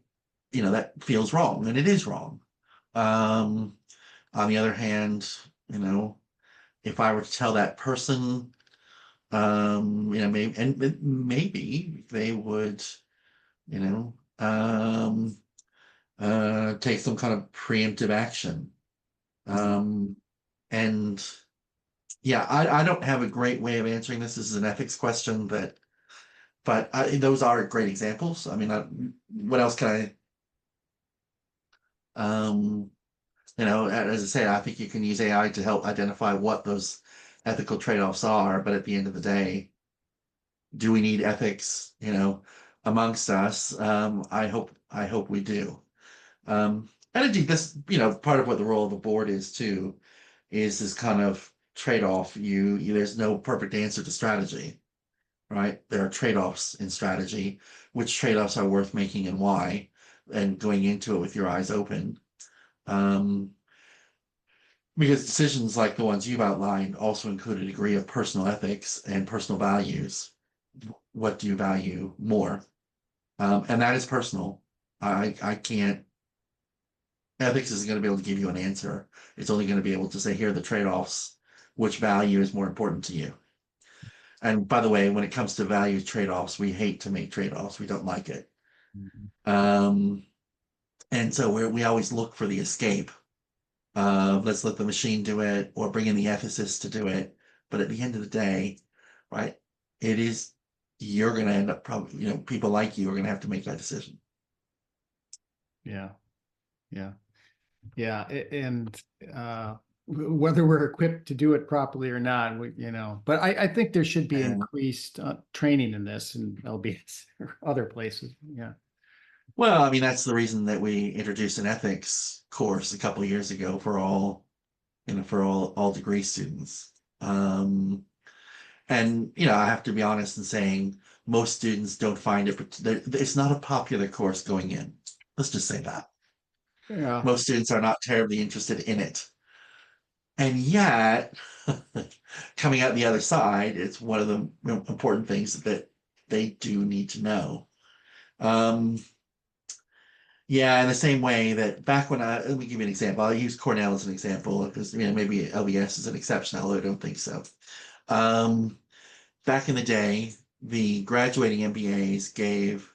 [SPEAKER 3] That feels wrong, and it is wrong. On the other hand, if I were to tell that person, maybe they would, take some kind of preemptive action. And yeah, I don't have a great way of answering this. This is an ethics question, but those are great examples. I mean, what else can I? As I say, I think you can use AI to help identify what those ethical trade-offs are. But at the end of the day, do we need ethics, amongst us? I hope we do. And indeed, this, part of what the role of the board is too, is this kind of trade-off. There's no perfect answer to strategy, right? There are trade-offs in strategy. Which trade-offs are worth making and why, and going into it with your eyes open. Because decisions like the ones you've outlined also include a degree of personal ethics and personal values. What do you value more? And that is personal. I can't. Ethics isn't going to be able to give you an answer. It's only going to be able to say, here are the trade-offs. Which value is more important to you? And by the way, when it comes to value trade-offs, we hate to make trade-offs. We don't like it. Mm-hmm. And so we always look for the escape. Let's let the machine do it, or bring in the ethicist to do it. But at the end of the day, right, you're going to end up probably, people like you are going to have to make that decision.
[SPEAKER 2] Yeah. And whether we're equipped to do it properly or not, but I think there should be increased training in this, and LBS or other places. Yeah.
[SPEAKER 3] Well, I mean, that's the reason that we introduced an ethics course a couple of years ago for all degree students. And, I have to be honest in saying most students don't find it, it's not a popular course going in. Let's just say that.
[SPEAKER 2] Yeah.
[SPEAKER 3] Most students are not terribly interested in it. And yet, coming out the other side, it's one of the important things that they do need to know. Yeah, in the same way that back when let me give you an example. I'll use Cornell as an example because maybe LBS is an exception, although I don't think so. Back in the day, the graduating MBAs gave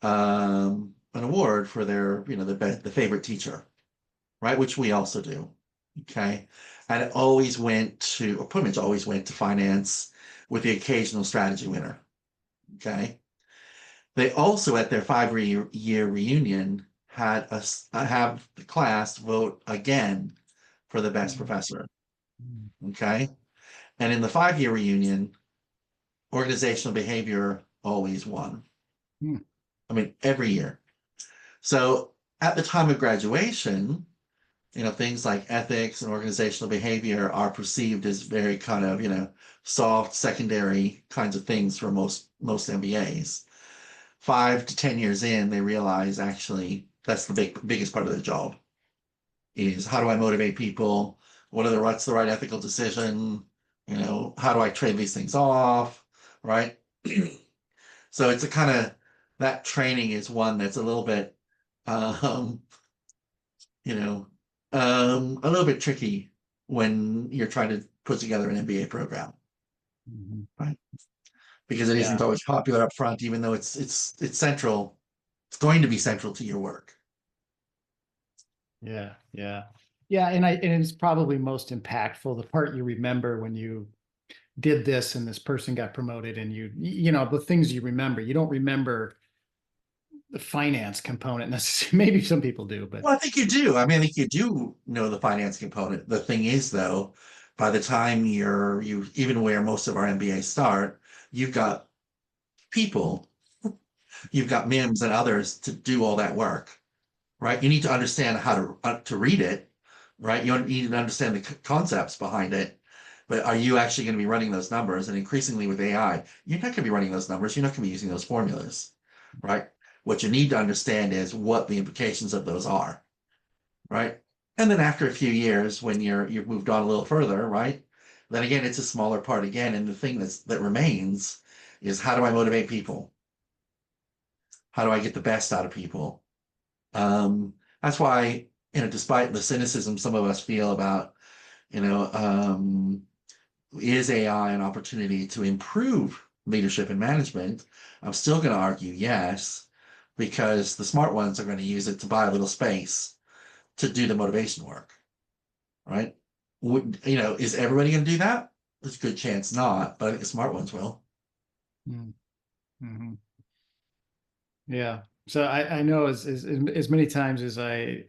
[SPEAKER 3] an award for their, the favorite teacher, right? Which we also do. Okay. And it always went to, or pretty much always went to finance with the occasional strategy winner. Okay. They also, at their 5-year reunion, had have the class vote again for the best professor. Okay. And in the 5-year reunion, organizational behavior always won. I mean, every year. So at the time of graduation, things like ethics and organizational behavior are perceived as very kind of, soft, secondary kinds of things for most MBAs. 5 to 10 years in, they realize actually that's the biggest part of the job is how do I motivate people? What's the right ethical decision? How do I trade these things off? Right. So it's a kind of, that training is one that's a little bit, a little bit tricky when you're trying to put together an MBA program, right? Because it isn't always popular up front, even though it's central. It's going to be central to your work.
[SPEAKER 2] Yeah. And it's probably most impactful, the part you remember when you did this and this person got promoted, and the things you remember. You don't remember the finance component necessarily. Maybe some people do, but
[SPEAKER 3] Well, I think you do. I mean, I think you do know the finance component. The thing is, though, by the time you even where most of our MBAs start, you've got people, you've got MIMs and others to do all that work, right? You need to understand how to read it, right? You need to understand the concepts behind it. But are you actually going to be running those numbers? And increasingly with AI, you're not going to be running those numbers. You're not going to be using those formulas, right? What you need to understand is what the implications of those are, right? And then after a few years, when you've moved on a little further, right? Then again, it's a smaller part again. And the thing that remains is how do I motivate people? How do I get the best out of people? That's why, despite the cynicism some of us feel about, is AI an opportunity to improve leadership and management? I'm still going to argue yes, because the smart ones are going to use it to buy a little space to do the motivation work, right? Is everybody going to do that? There's a good chance not, but I think the smart ones will.
[SPEAKER 2] Mm-hmm. Yeah. So I know as many times as I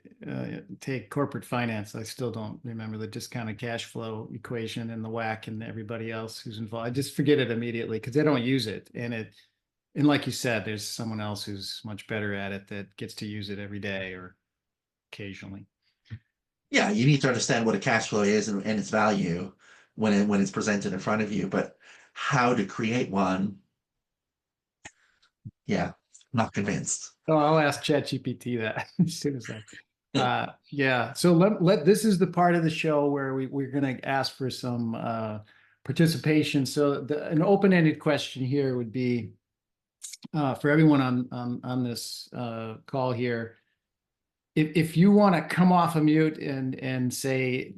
[SPEAKER 2] take corporate finance, I still don't remember the discounted cash flow equation and the WACC and everybody else who's involved. I just forget it immediately because they don't use it. And like you said, there's someone else who's much better at it that gets to use it every day or occasionally.
[SPEAKER 3] Yeah, you need to understand what a cash flow is and its value when it's presented in front of you, but how to create one, yeah, not convinced.
[SPEAKER 2] Oh, I'll ask ChatGPT that as soon as yeah. So this is the part of the show where we're going to ask for some participation. So an open-ended question here would be for everyone on this call here. If you want to come off of mute and say,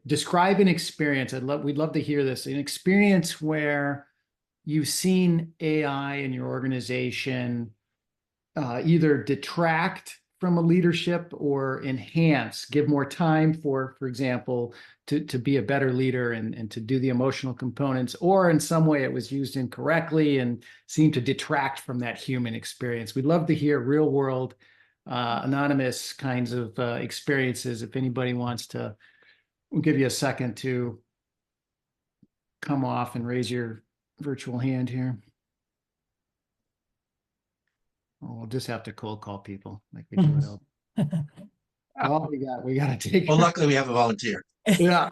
[SPEAKER 2] describe an experience, we'd love to hear this, an experience where you've seen AI in your organization either detract from a leadership or enhance, give more time for example, to be a better leader and to do the emotional components, or in some way it was used incorrectly and seemed to detract from that human experience. We'd love to hear real world, anonymous kinds of experiences. If anybody wants to, we'll give you a second to come off and raise your virtual hand here. We'll just have to cold call people like we do it all. Oh, we got to take.
[SPEAKER 3] Well, luckily we have a volunteer.
[SPEAKER 2] Yeah.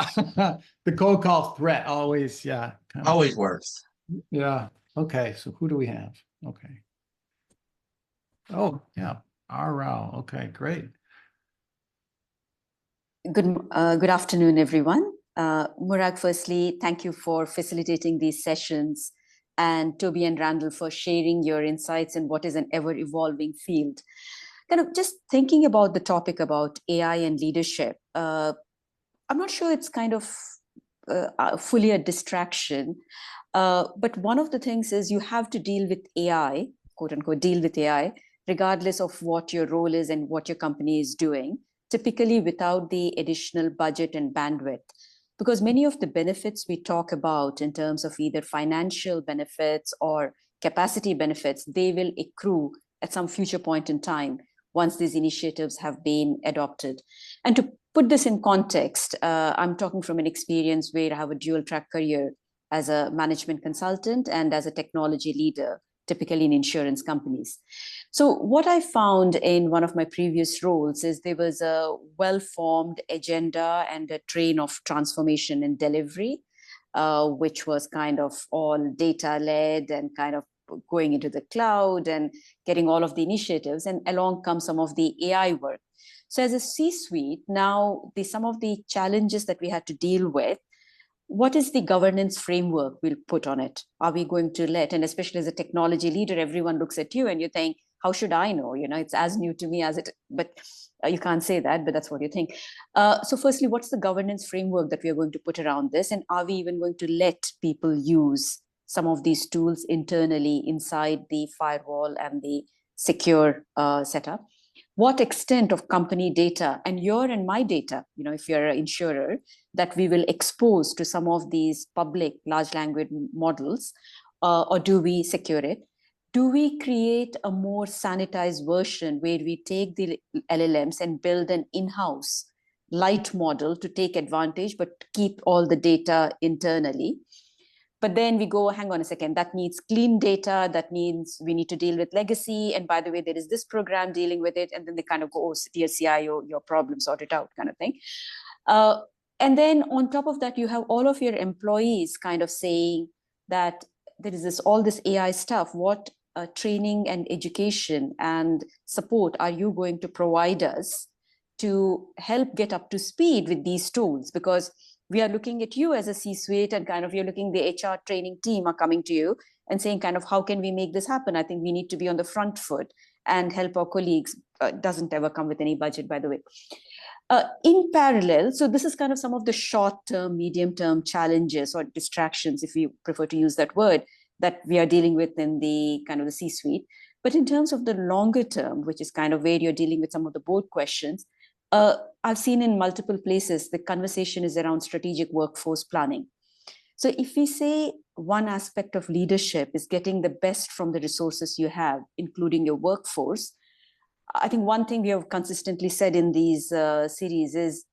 [SPEAKER 2] The cold call threat always, yeah. kind of-
[SPEAKER 3] Always works.
[SPEAKER 2] Yeah. Okay. So who do we have? Okay. Oh, yeah. Rao. Okay, great.
[SPEAKER 4] Good afternoon, everyone. Murag, firstly, thank you for facilitating these sessions, and Toby and Randall for sharing your insights in what is an ever-evolving field. Kind of just thinking about the topic about AI and leadership, I'm not sure it's kind of fully a distraction, but one of the things is you have to deal with AI, quote unquote, deal with AI, regardless of what your role is and what your company is doing, typically without the additional budget and bandwidth. Because many of the benefits we talk about in terms of either financial benefits or capacity benefits, they will accrue at some future point in time once these initiatives have been adopted. And to put this in context, I'm talking from an experience where I have a dual track career as a management consultant and as a technology leader, typically in insurance companies. So what I found in one of my previous roles is there was a well-formed agenda and a train of transformation and delivery, which was kind of all data-led and kind of going into the cloud and getting all of the initiatives, and along comes some of the AI work. So as a C-suite, now some of the challenges that we had to deal with, what is the governance framework we'll put on it? Are we going to let, and especially as a technology leader, everyone looks at you and you think, how should I know? You know, it's as new to me as it, but you can't say that, but that's what you think. So firstly, what's the governance framework that we are going to put around this? And are we even going to let people use some of these tools internally inside the firewall and the secure setup? What extent of company data and your and my data, you know, if you're an insurer, that we will expose to some of these public large language models, or do we secure it? Do we create a more sanitized version where we take the LLMs and build an in-house light model to take advantage, but keep all the data internally? But then we go, hang on a second, that needs clean data, that means we need to deal with legacy. And by the way, there is this program dealing with it. And then they kind of go, oh, dear CIO, your problem, sort it out kind of thing. And then on top of that, you have all of your employees kind of saying that there is all this AI stuff. What training and education and support are you going to provide us to help get up to speed with these tools? Because we are looking at you as a C-suite, and kind of you're looking, the HR training team are coming to you and saying kind of, how can we make this happen? I think we need to be on the front foot and help our colleagues. Doesn't ever come with any budget, by the way. In parallel, so this is kind of some of the short-term, medium-term challenges or distractions, if you prefer to use that word, that we are dealing with in the kind of the C-suite. But in terms of the longer term, which is kind of where you're dealing with some of the board questions, I've seen in multiple places, the conversation is around strategic workforce planning. So if we say one aspect of leadership is getting the best from the resources you have, including your workforce, I think one thing we have consistently said in these series is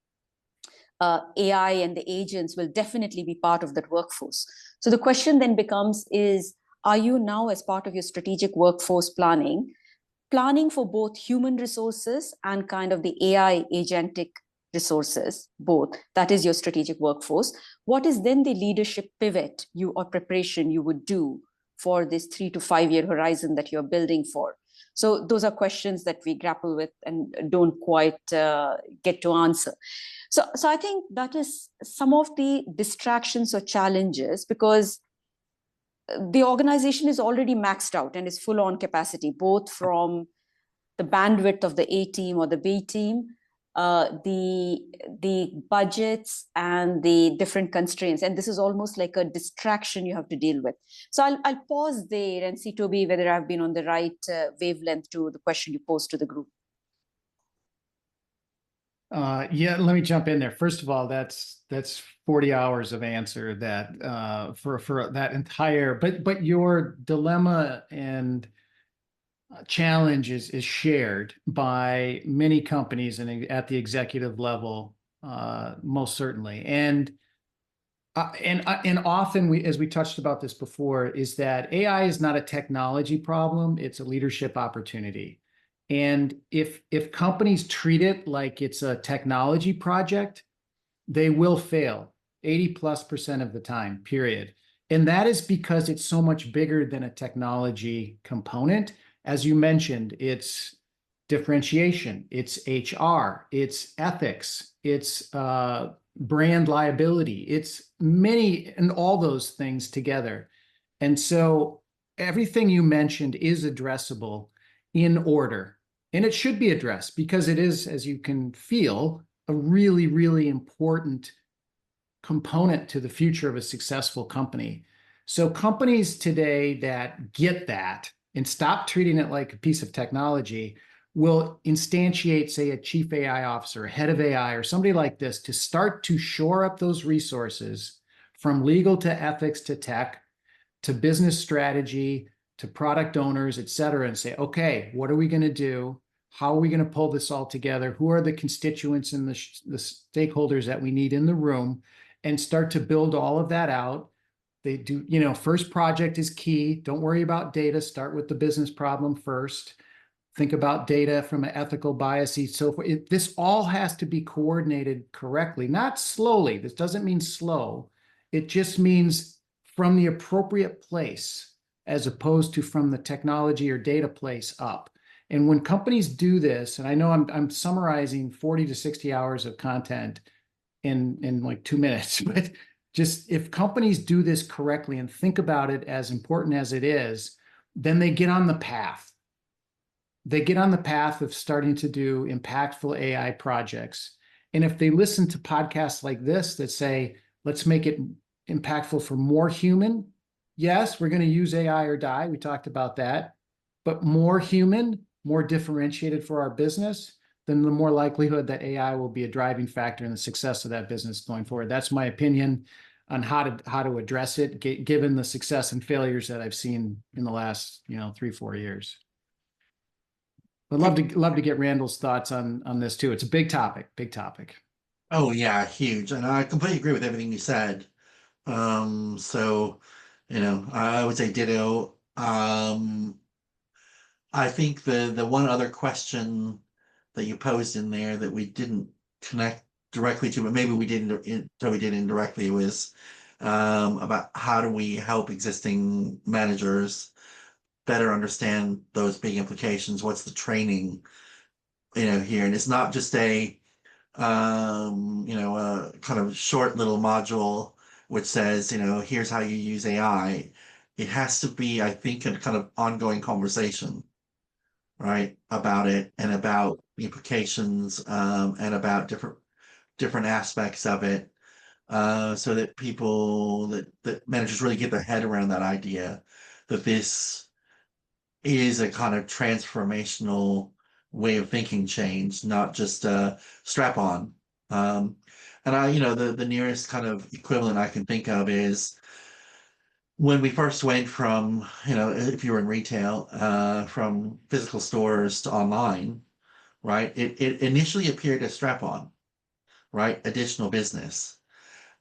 [SPEAKER 4] AI and the agents will definitely be part of that workforce. So the question then becomes is, are you now, as part of your strategic workforce planning for both human resources and kind of the AI agentic resources, both? That is your strategic workforce. What is then the leadership pivot or preparation you would do for this 3 to 5 year horizon that you're building for? So those are questions that we grapple with and don't quite get to answer. So I think that is some of the distractions or challenges, because the organization is already maxed out and is full on capacity, both from the bandwidth of the A team or the B team, the budgets and the different constraints. And this is almost like a distraction you have to deal with. So I'll pause there and see, Toby, whether I've been on the right wavelength to the question you posed to the group.
[SPEAKER 2] Yeah, let me jump in there. First of all, that's 40 hours of answer that for that entire, but your dilemma and challenge is shared by many companies and at the executive level, most certainly. And often as we touched about this before, is that AI is not a technology problem; it's a leadership opportunity. And if companies treat it like it's a technology project, they will fail 80+% of the time, period. And that is because it's so much bigger than a technology component. As you mentioned, it's differentiation, it's HR, it's ethics, it's brand liability, it's many and all those things together. And so everything you mentioned is addressable in order. And it should be addressed because it is, as you can feel, a really, really important component to the future of a successful company. So companies today that get that and stop treating it like a piece of technology will instantiate, say, a chief AI officer, a head of AI, or somebody like this to start to shore up those resources from legal to ethics to tech to business strategy to product owners, et cetera, and say, okay, what are we going to do? How are we going to pull this all together? Who are the constituents and the stakeholders that we need in the room? And start to build all of that out. They do, first project is key. Don't worry about data. Start with the business problem first. Think about data from an ethical bias. So this all has to be coordinated correctly, not slowly. This doesn't mean slow. It just means from the appropriate place, as opposed to from the technology or data place up. And when companies do this, and I know I'm summarizing 40 to 60 hours of content in like 2 minutes, but just if companies do this correctly and think about it as important as it is, then they get on the path. They get on the path of starting to do impactful AI projects. And if they listen to podcasts like this that say, let's make it impactful for more human, yes, we're going to use AI or die. We talked about that. But more human, more differentiated for our business, then the more likelihood that AI will be a driving factor in the success of that business going forward. That's my opinion on how to address it, given the success and failures that I've seen in the last 3-4 years. I'd love to get Randall's thoughts on this too. It's a big topic.
[SPEAKER 3] Oh yeah, huge. And I completely agree with everything you said. So, I would say ditto. I think the one other question that you posed in there that we didn't connect directly to, but maybe we did indirectly, was about how do we help existing managers better understand those big implications? What's the training, here? And it's not just a kind of short little module which says, here's how you use AI. It has to be, I think, a kind of ongoing conversation, right, about it and about the implications, and about different aspects of it, so that that managers really get their head around that idea that this is a kind of transformational way of thinking change, not just a strap on. And the nearest kind of equivalent I can think of is when we first went from, if you were in retail, from physical stores to online, right? It initially appeared as strap on, right? Additional business.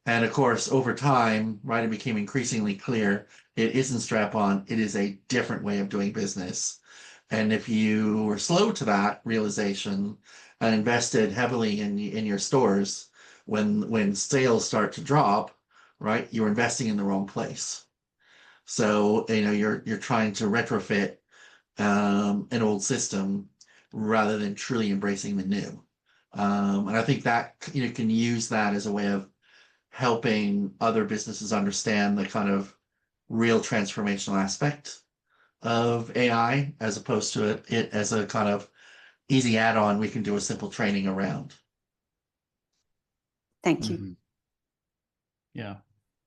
[SPEAKER 3] And of course, over time, right, it became increasingly clear it isn't strap on, it is a different way of doing business. And if you were slow to that realization and invested heavily in your stores, when sales start to drop, right, you're investing in the wrong place. So, you're trying to retrofit an old system rather than truly embracing the new. And I think that you can use that as a way of helping other businesses understand the kind of real transformational aspect of AI, as opposed to it as a kind of easy add-on we can do a simple training around.
[SPEAKER 4] Thank you.
[SPEAKER 2] Mm-hmm. Yeah,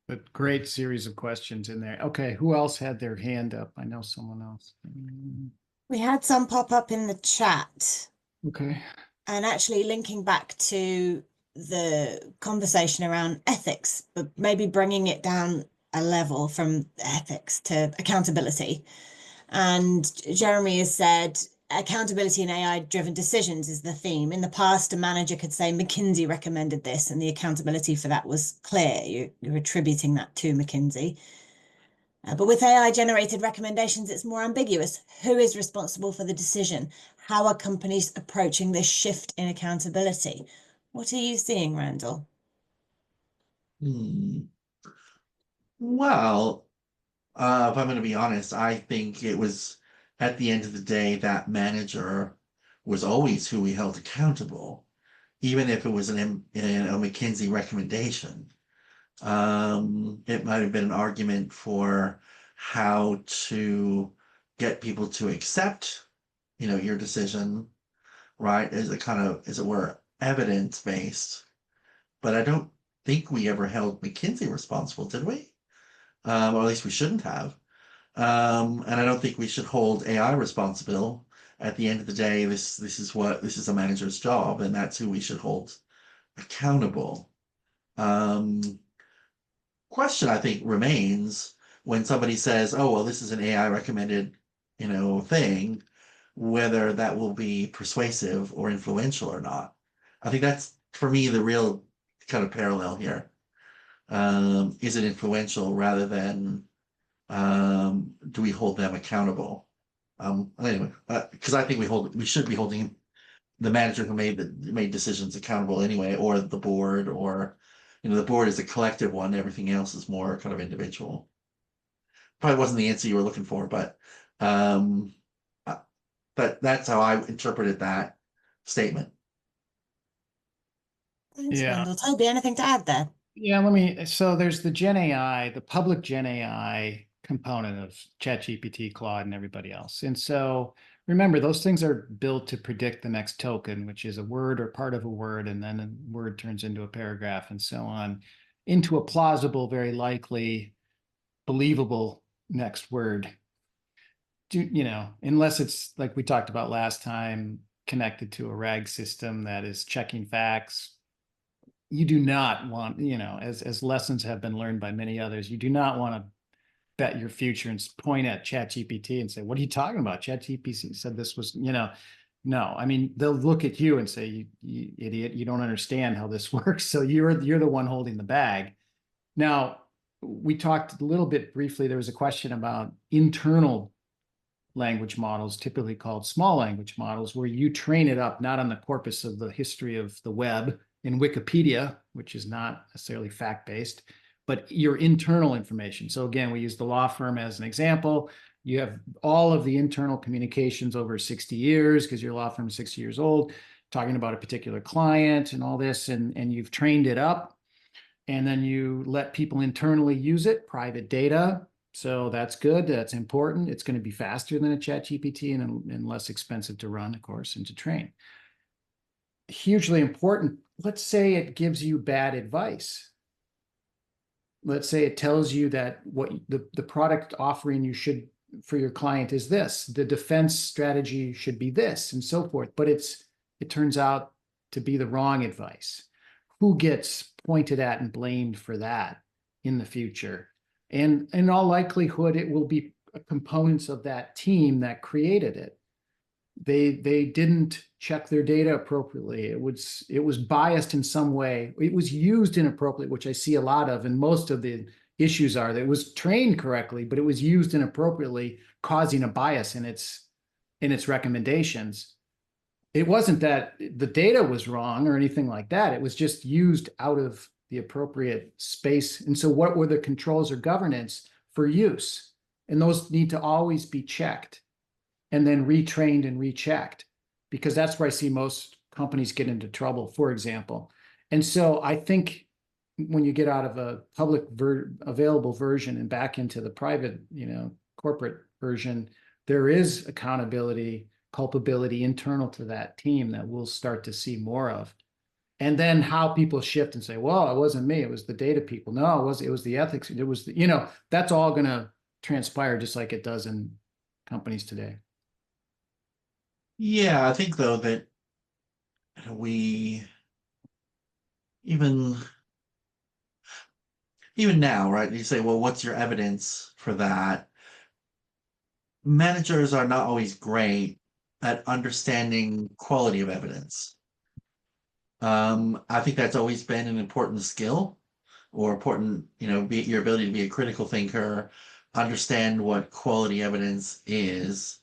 [SPEAKER 2] but great series of questions in there. Okay, who else had their hand up? I know someone else.
[SPEAKER 1] We had some pop up in the chat.
[SPEAKER 2] Okay.
[SPEAKER 1] And actually linking back to the conversation around ethics, but maybe bringing it down a level from ethics to accountability. And Jeremy has said, accountability in AI-driven decisions is the theme. In the past, a manager could say McKinsey recommended this, and the accountability for that was clear. You're attributing that to McKinsey. But with AI-generated recommendations, it's more ambiguous. Who is responsible for the decision? How are companies approaching this shift in accountability? What are you seeing, Randall?
[SPEAKER 3] Hmm. Well, if I'm going to be honest, I think it was at the end of the day that manager was always who we held accountable, even if it was a McKinsey recommendation. It might have been an argument for how to get people to accept, your decision, right? As it were, evidence based. But I don't think we ever held McKinsey responsible, did we? Or at least we shouldn't have. And I don't think we should hold AI responsible. At the end of the day, this is a manager's job, and that's who we should hold accountable. Question I think remains when somebody says, "Oh, well, this is an AI recommended, thing," whether that will be persuasive or influential or not. I think that's for me the real kind of parallel here. Is it influential rather than do we hold them accountable? Anyway, because I think we should be holding the manager who made decisions accountable anyway, or the board, or the board is a collective one. Everything else is more kind of individual. Probably wasn't the answer you were looking for, um, but that's how I interpreted that statement.
[SPEAKER 1] Thanks,
[SPEAKER 2] Yeah.
[SPEAKER 1] Randall. Toby, anything to add there?
[SPEAKER 2] Yeah, so there's the Gen AI, the public Gen AI component of ChatGPT, Claude, and everybody else. And so remember, those things are built to predict the next token, which is a word or part of a word, and then a word turns into a paragraph and so on, into a plausible, very likely, believable next word. Unless it's like we talked about last time, connected to a RAG system that is checking facts. You do not want, as lessons have been learned by many others, you do not want to bet your future and point at ChatGPT and say, "What are you talking about? ChatGPT said this was, no." I mean, they'll look at you and say, you idiot, you don't understand how this works. So you're the one holding the bag. Now, we talked a little bit briefly. There was a question about internal language models, typically called small language models, where you train it up not on the corpus of the history of the web in Wikipedia, which is not necessarily fact-based, but your internal information. So again, we use the law firm as an example. You have all of the internal communications over 60 years, because your law firm is 60 years old, talking about a particular client and all this, and you've trained it up, and then you let people internally use it, private data. So that's good. That's important. It's going to be faster than a ChatGPT and less expensive to run, of course, and to train. Hugely important. Let's say it gives you bad advice. Let's say it tells you that what the product offering you should for your client is this, the defense strategy should be this, and so forth. But it turns out to be the wrong advice. Who gets pointed at and blamed for that in the future? And in all likelihood, it will be components of that team that created it. They didn't check their data appropriately. It was biased in some way. It was used inappropriately, which I see a lot of, and most of the issues are that it was trained correctly, but it was used inappropriately, causing a bias in its recommendations. It wasn't that the data was wrong or anything like that. It was just used out of the appropriate space. And so what were the controls or governance for use? And those need to always be checked and then retrained and rechecked, because that's where I see most companies get into trouble, for example. And so I think when you get out of a public available version and back into the private, corporate version, there is accountability, culpability internal to that team that we'll start to see more of. And then how people shift and say, well, it wasn't me, it was the data people. No, it was the ethics. It was, that's all going to transpire just like it does in companies today.
[SPEAKER 3] Yeah, I think though that we even now, right? You say, well, what's your evidence for that? Managers are not always great at understanding quality of evidence. I think that's always been an important skill, or important, your ability to be a critical thinker, understand what quality evidence is.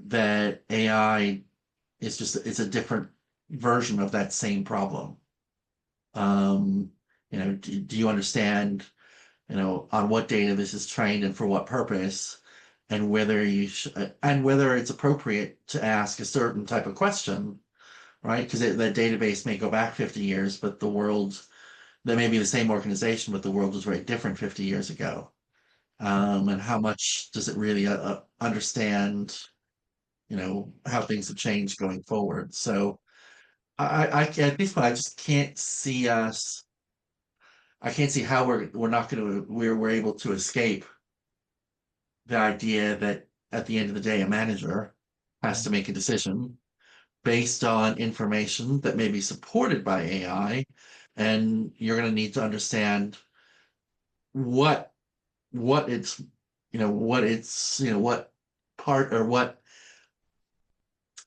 [SPEAKER 3] That AI is it's a different version of that same problem. Do you understand, on what data this is trained and for what purpose, and whether it's appropriate to ask a certain type of question, right? Because the database may go back 50 years, but that may be the same organization, but the world was very different 50 years ago. And how much does it really understand, how things have changed going forward? So I at this point, I just can't see us. I can't see how we're able to escape the idea that at the end of the day, a manager has to make a decision based on information that may be supported by AI, and you're going to need to understand what it's what part or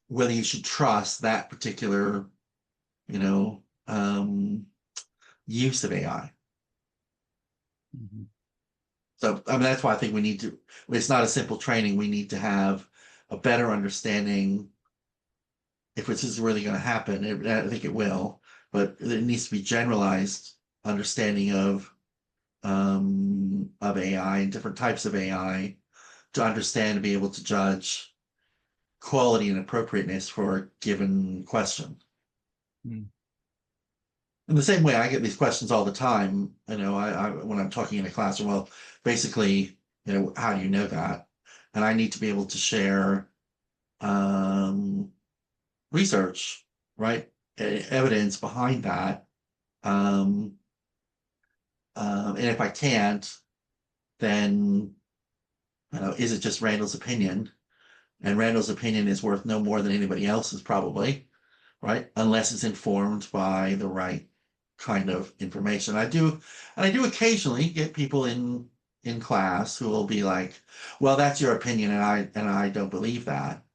[SPEAKER 3] whether you should trust that particular use of AI.
[SPEAKER 2] Mhm.
[SPEAKER 3] So I mean, that's why I think it's not a simple training. We need to have a better understanding if this is really going to happen. I think it will, but it needs to be generalized understanding of AI and different types of AI to understand and be able to judge quality and appropriateness for a given question.
[SPEAKER 2] Mm.
[SPEAKER 3] In the same way, I get these questions all the time. I when I'm talking in a classroom, well, basically, how do you know that? And I need to be able to share research, right? Evidence behind that. And if I can't, then is it just Randall's opinion? And Randall's opinion is worth no more than anybody else's, probably, right? Unless it's informed by the right kind of information. I do occasionally get people in class who will be like, well, that's your opinion, and I don't believe that.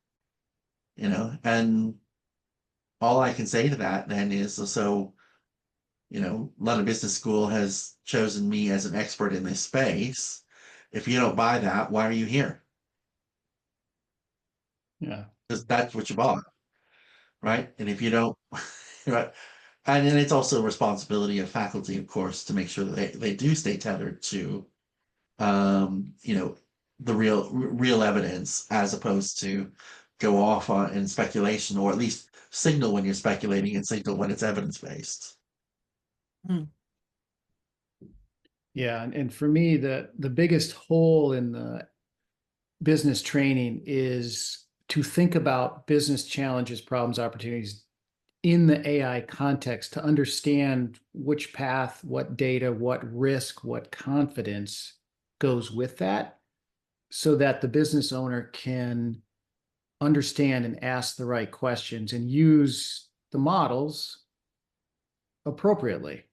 [SPEAKER 3] And all I can say to that then is, so, London Business School has chosen me as an expert in this space. If you don't buy that, why are you here?
[SPEAKER 2] Yeah.
[SPEAKER 3] Because that's what you bought, right? And if you don't, right? And then it's also a responsibility of faculty, of course, to make sure that they do stay tethered to, the real evidence, as opposed to go off in speculation, or at least signal when you're speculating and signal when it's evidence-based.
[SPEAKER 2] Yeah. And for me, the biggest hole in the business training is to think about business challenges, problems, opportunities in the AI context, to understand which path, what data, what risk, what confidence goes with that, so that the business owner can understand and ask the right questions and use the models appropriately.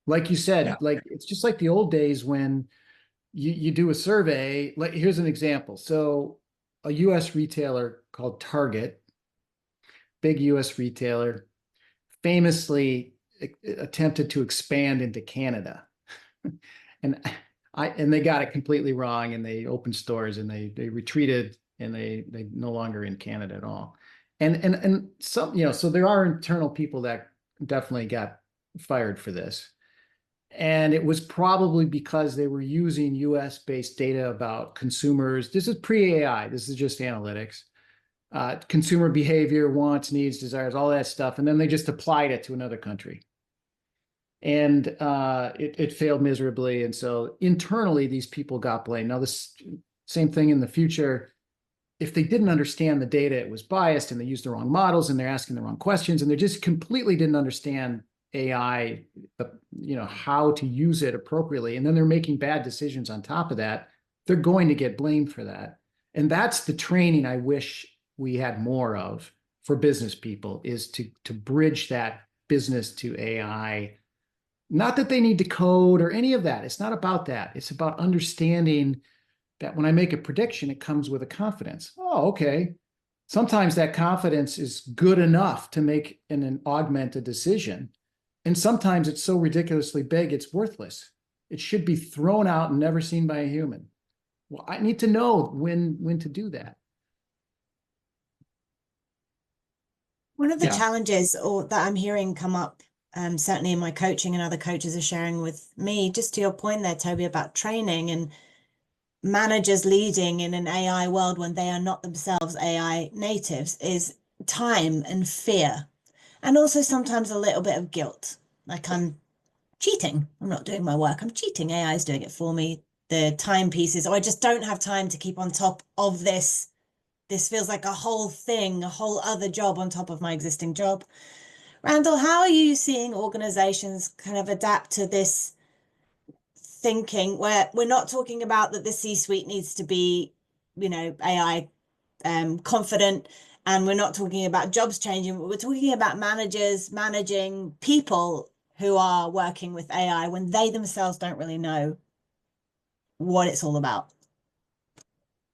[SPEAKER 2] Like you said,
[SPEAKER 3] Yeah.
[SPEAKER 2] like it's just like the old days when you do a survey. Like, here's an example. So a US retailer called Target, big US retailer, famously attempted to expand into Canada. and they got it completely wrong, and they opened stores, and they retreated, and they no longer in Canada at all. And some, so there are internal people that definitely got fired for this. And it was probably because they were using US-based data about consumers. This is pre-AI. This is just analytics. Consumer behavior, wants, needs, desires, all that stuff. And then they just applied it to another country. And it failed miserably. And so internally, these people got blamed. Now, this same thing in the future. If they didn't understand the data, it was biased, and they used the wrong models, and they're asking the wrong questions, and they just completely didn't understand AI, how to use it appropriately. And then they're making bad decisions on top of that. They're going to get blamed for that. And that's the training I wish we had more of for business people, is to bridge that business to AI. Not that they need to code or any of that. It's not about that. It's about understanding that when I make a prediction, it comes with a confidence. Oh, okay. Sometimes that confidence is good enough to make and augment a decision. And sometimes it's so ridiculously big, it's worthless. It should be thrown out and never seen by a human. Well, I need to know when to do that.
[SPEAKER 1] One of the
[SPEAKER 3] Yeah.
[SPEAKER 1] challenges that I'm hearing come up certainly in my coaching, and other coaches are sharing with me, just to your point there, Toby, about training and managers leading in an AI world when they are not themselves AI natives, is time and fear, and also sometimes a little bit of guilt. Like, I'm cheating. I'm not doing my work. I'm cheating. AI is doing it for me. The time pieces, or I just don't have time to keep on top of this. This feels like a whole thing, a whole other job on top of my existing job. Randall, how are you seeing organizations kind of adapt to this thinking, where we're not talking about that the C-suite needs to be, AI confident, and we're not talking about jobs changing, but we're talking about managers managing people who are working with AI when they themselves don't really know what it's all about?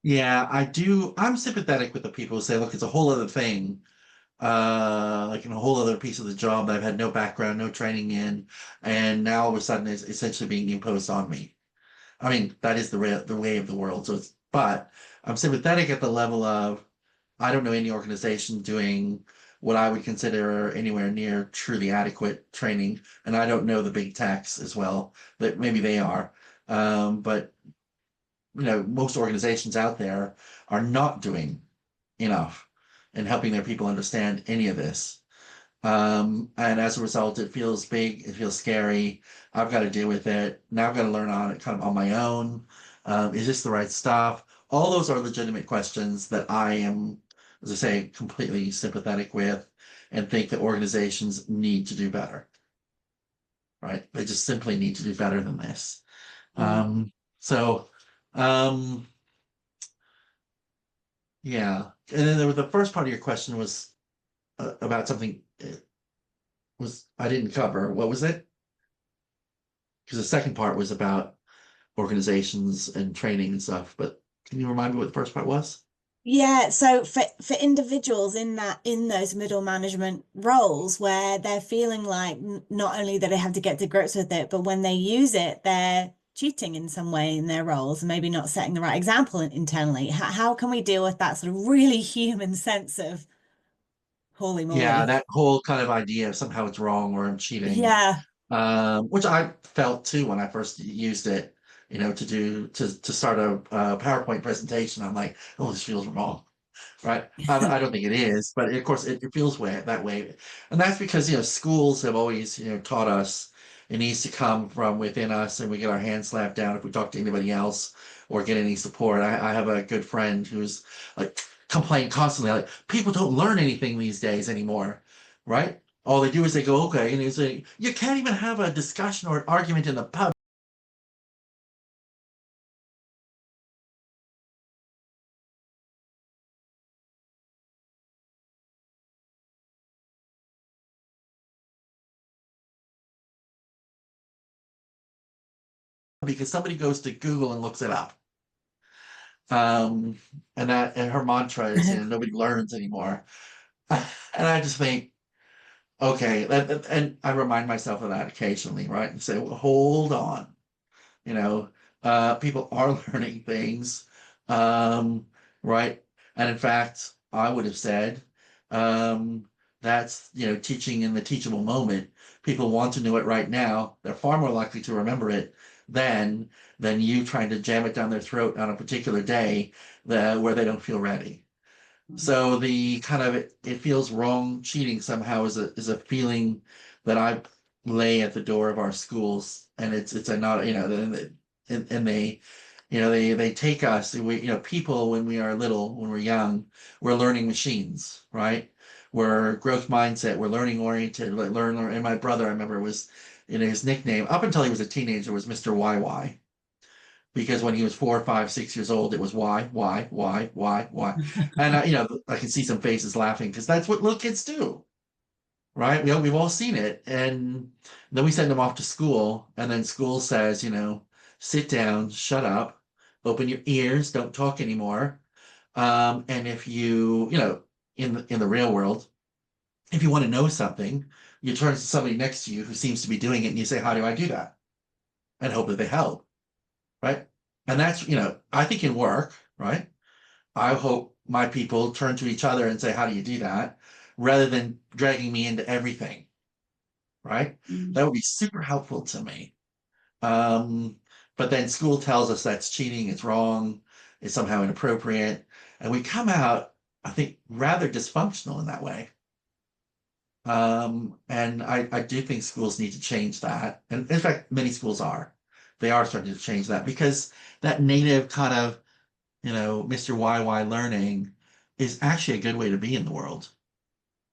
[SPEAKER 3] Yeah, I do. I'm sympathetic with the people who say, look, it's a whole other thing. Like in a whole other piece of the job that I've had no background, no training in, and now all of a sudden it's essentially being imposed on me. I mean, that is the way of the world. So but I'm sympathetic at the level of I don't know any organization doing what I would consider anywhere near truly adequate training, and I don't know the big techs as well. That maybe they are, but most organizations out there are not doing enough in helping their people understand any of this. And as a result, it feels big, it feels scary. I've got to deal with it. Now I've got to learn on it kind of on my own. Is this the right stuff? All those are legitimate questions that I am, as I say, completely sympathetic with and think that organizations need to do better. Right? They just simply need to do better than this. So yeah. And then the first part of your question was about something was I didn't cover. What was it? Because the second part was about organizations and training and stuff. But can you remind me what the first part was?
[SPEAKER 1] Yeah, so for individuals in those middle management roles where they're feeling like not only that they have to get to grips with it, but when they use it, they're cheating in some way in their roles and maybe not setting the right example internally. How can we deal with that sort of really human sense of holy
[SPEAKER 3] Yeah,
[SPEAKER 1] moly?
[SPEAKER 3] that whole kind of idea of somehow it's wrong or I'm cheating,
[SPEAKER 1] Yeah.
[SPEAKER 3] which I felt too when I first used it, to start a PowerPoint presentation. I'm like, oh, this feels wrong. Right. I don't think it is, but of course it feels that way. And that's because, schools have always, taught us it needs to come from within us and we get our hands slapped down if we talk to anybody else or get any support. I have a good friend who's like complain constantly, like people don't learn anything these days anymore. Right. All they do is they go, okay. And he's like, you can't even have a discussion or an argument in the pub because somebody goes to Google and looks it up. Um, and her mantra is, nobody learns anymore. And I just think, okay, and I remind myself of that occasionally, right? And say, well, hold on, you know, people are learning things, um, right? And in fact, I would have said, um, that's, teaching in the teachable moment. People want to know it right now. They're far more likely to remember it than than you trying to jam it down their throat on a particular day where they don't feel ready. So the kind of it feels wrong cheating somehow is a feeling that I lay at the door of our schools, and it's a not and they they take us people when we are little, when we're young, we're learning machines, right? We're growth mindset, we're learning oriented, like learn. And my brother, I remember, was his nickname up until he was a teenager was Mr. YY, because when he was 4, 5, 6 years old, it was why, and I can see some faces laughing because that's what little kids do, right? We've all seen it, and then we send them off to school, and then school says, sit down, shut up, open your ears, don't talk anymore, and if in the real world, if you want to know something, you turn to somebody next to you who seems to be doing it, and you say, how do I do that? And hope that they help. Right? And that's, I think in work, right? I hope my people turn to each other and say, how do you do that? Rather than dragging me into everything. right?
[SPEAKER 4] Mm.
[SPEAKER 3] That would be super helpful to me. But then school tells us that's cheating, it's wrong, it's somehow inappropriate, and we come out, I think, rather dysfunctional in that way. And I do think schools need to change that. And in fact, many schools are. They are starting to change that because that native kind of, Mr. YY learning is actually a good way to be in the world.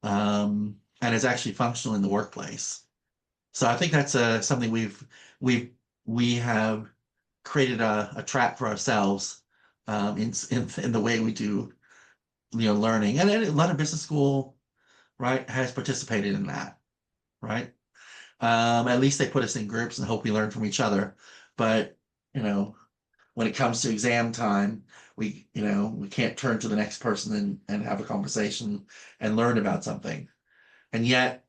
[SPEAKER 3] And is actually functional in the workplace. So I think that's something we have created a trap for ourselves in the way we do learning. And a lot of business school, right, has participated in that, right? At least they put us in groups and hope we learn from each other. But when it comes to exam time, we can't turn to the next person and have a conversation and learn about something. And yet,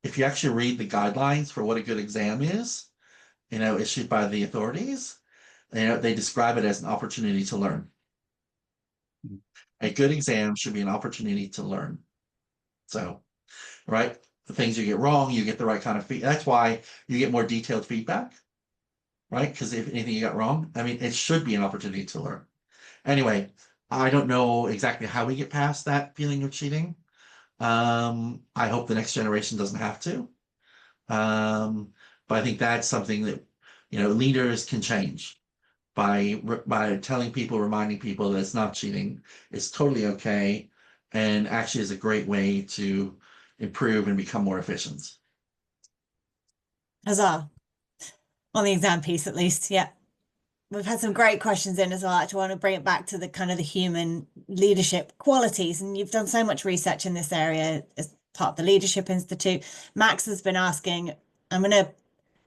[SPEAKER 3] if you actually read the guidelines for what a good exam is, issued by the authorities, they describe it as an opportunity to learn. A good exam should be an opportunity to learn. So, right, the things you get wrong, you get the right kind of feedback. That's why you get more detailed feedback, right? Because if anything you got wrong, I mean, it should be an opportunity to learn. Anyway, I don't know exactly how we get past that feeling of cheating. I hope the next generation doesn't have to. But I think that's something that leaders can change by telling people, reminding people that it's not cheating, it's totally okay, and actually is a great way to improve and become more efficient.
[SPEAKER 1] Huzzah. On the exam piece, at least. Yeah. We've had some great questions in as well. I actually want to bring it back to the kind of the human leadership qualities. And you've done so much research in this area as part of the Leadership Institute. Max has been asking, I'm going to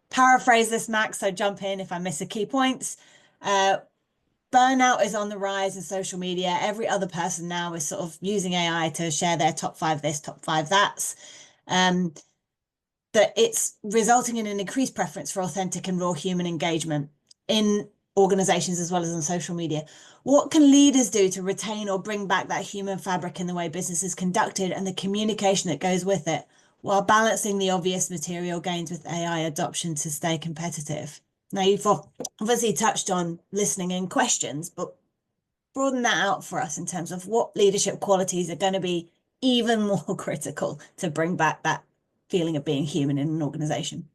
[SPEAKER 1] paraphrase this, Max, so jump in if I miss a key points. Burnout is on the rise in social media. Every other person now is sort of using AI to share their top 5 this, top 5 that's. That it's resulting in an increased preference for authentic and raw human engagement in organizations as well as on social media. What can leaders do to retain or bring back that human fabric in the way business is conducted and the communication that goes with it, while balancing the obvious material gains with AI adoption to stay competitive? Now, you've obviously touched on listening and questions, but broaden that out for us in terms of what leadership qualities are going to be even more critical to bring back that feeling of being human in an organization.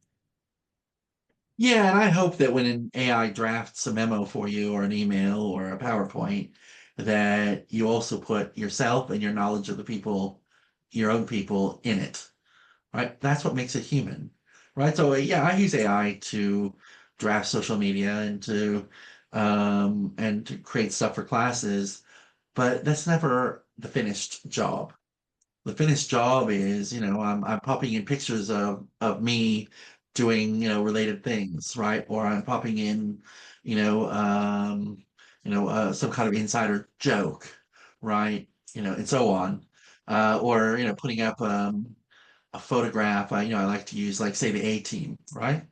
[SPEAKER 3] Yeah, and I hope that when an AI drafts a memo for you or an email or a PowerPoint, that you also put yourself and your knowledge of the people, your own people in it, right? That's what makes it human, right? So yeah, I use AI to draft social media and to create stuff for classes, but that's never the finished job. The finished job is, I'm popping in pictures of me doing, related things, right? Or I'm popping in, some kind of insider joke, right? And so on. Or, putting up a photograph. I like to use, like, say, the A-Team, right?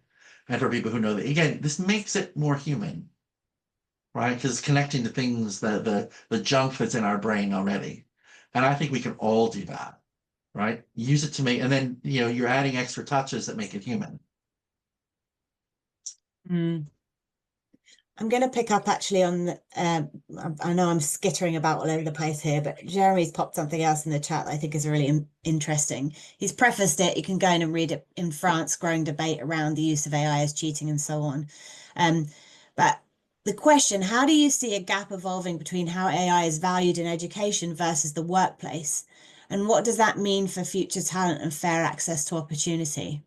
[SPEAKER 3] And for people who know that, again, this makes it more human, right? Because it's connecting to things, the junk that's in our brain already. And I think we can all do that, right? Use it to make, and then, you're adding extra touches that make it human.
[SPEAKER 1] I'm going to pick up actually on, I know I'm skittering about all over the place here, but Jeremy's popped something else in the chat that I think is really interesting. He's prefaced it, you can go in and read it. In France, growing debate around the use of AI as cheating and so on. But the question, how do you see a gap evolving between how AI is valued in education versus the workplace? And what does that mean for future talent and fair access to opportunity?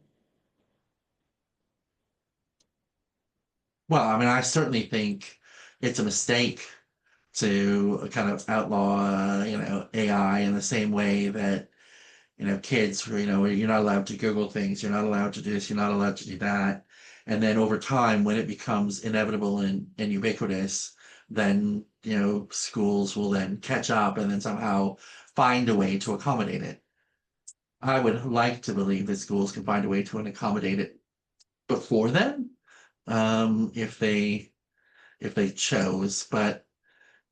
[SPEAKER 3] Well, I mean, I certainly think it's a mistake to kind of outlaw, AI in the same way that, kids, you're not allowed to Google things, you're not allowed to do this, you're not allowed to do that. And then over time, when it becomes inevitable and ubiquitous, then, schools will then catch up and then somehow find a way to accommodate it. I would like to believe that schools can find a way to accommodate it before then, if they chose. But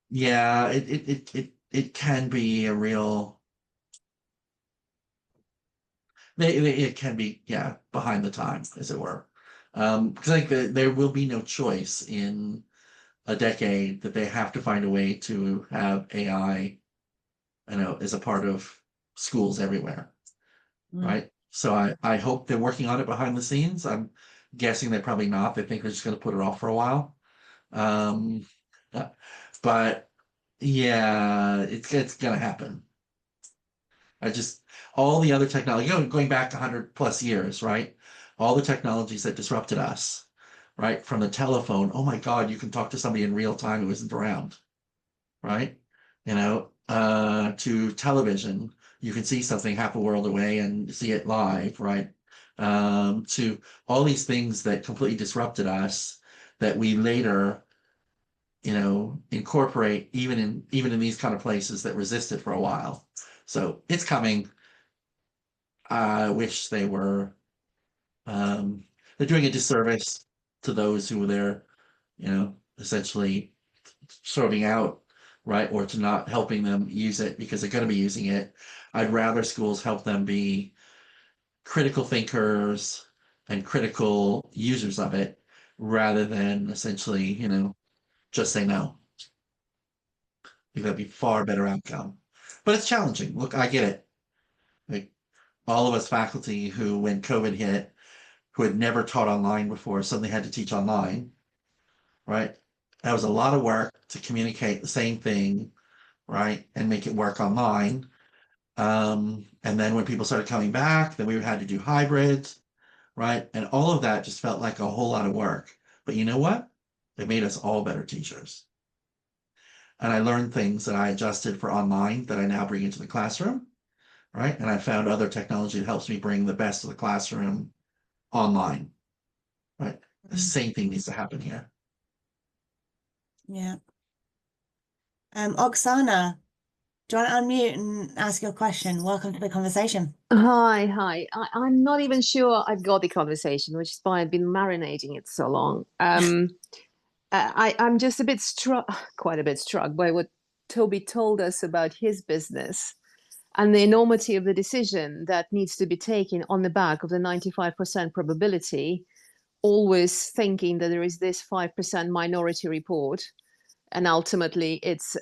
[SPEAKER 3] yeah, it can be a real. it can be, yeah, behind the times, as it were. Because I think there will be no choice in a decade that they have to find a way to have AI, as a part of schools everywhere, right? So I hope they're working on it behind the scenes. I'm guessing they're probably not. They think they're just going to put it off for a while. Um, but yeah, it's going to happen. All the other technology, going back 100 plus years, right? All the technologies that disrupted us, right? From the telephone, oh my God, you can talk to somebody in real time who isn't around, right? To television, you can see something half a world away and see it live, right? To all these things that completely disrupted us that we later, incorporate even in these kind of places that resisted for a while. So it's coming. I wish they were, they're doing a disservice to those who were there, essentially sorting out, right? Or to not helping them use it because they're going to be using it. I'd rather schools help them be critical thinkers and critical users of it rather than essentially, just say no. I think that'd be far better outcome. But it's challenging. Look, I get it. Like all of us faculty who, when COVID hit, who had never taught online before, suddenly had to teach online, right? That was a lot of work to communicate the same thing, right? And make it work online. And then when people started coming back, then we had to do hybrids, right? And all of that just felt like a whole lot of work. But you know what? It made us all better teachers. And I learned things that I adjusted for online that I now bring into the classroom, right? And I found other technology that helps me bring the best of the classroom online, right? The same thing needs to happen here.
[SPEAKER 1] Yeah. Oksana, do you want to unmute and ask your question? Welcome to the conversation.
[SPEAKER 5] Hi. I'm not even sure I've got the conversation, which is why I've been marinating it so long. I'm just quite a bit struck by what Toby told us about his business and the enormity of the decision that needs to be taken on the back of the 95% probability, always thinking that there is this 5% minority report, and ultimately it's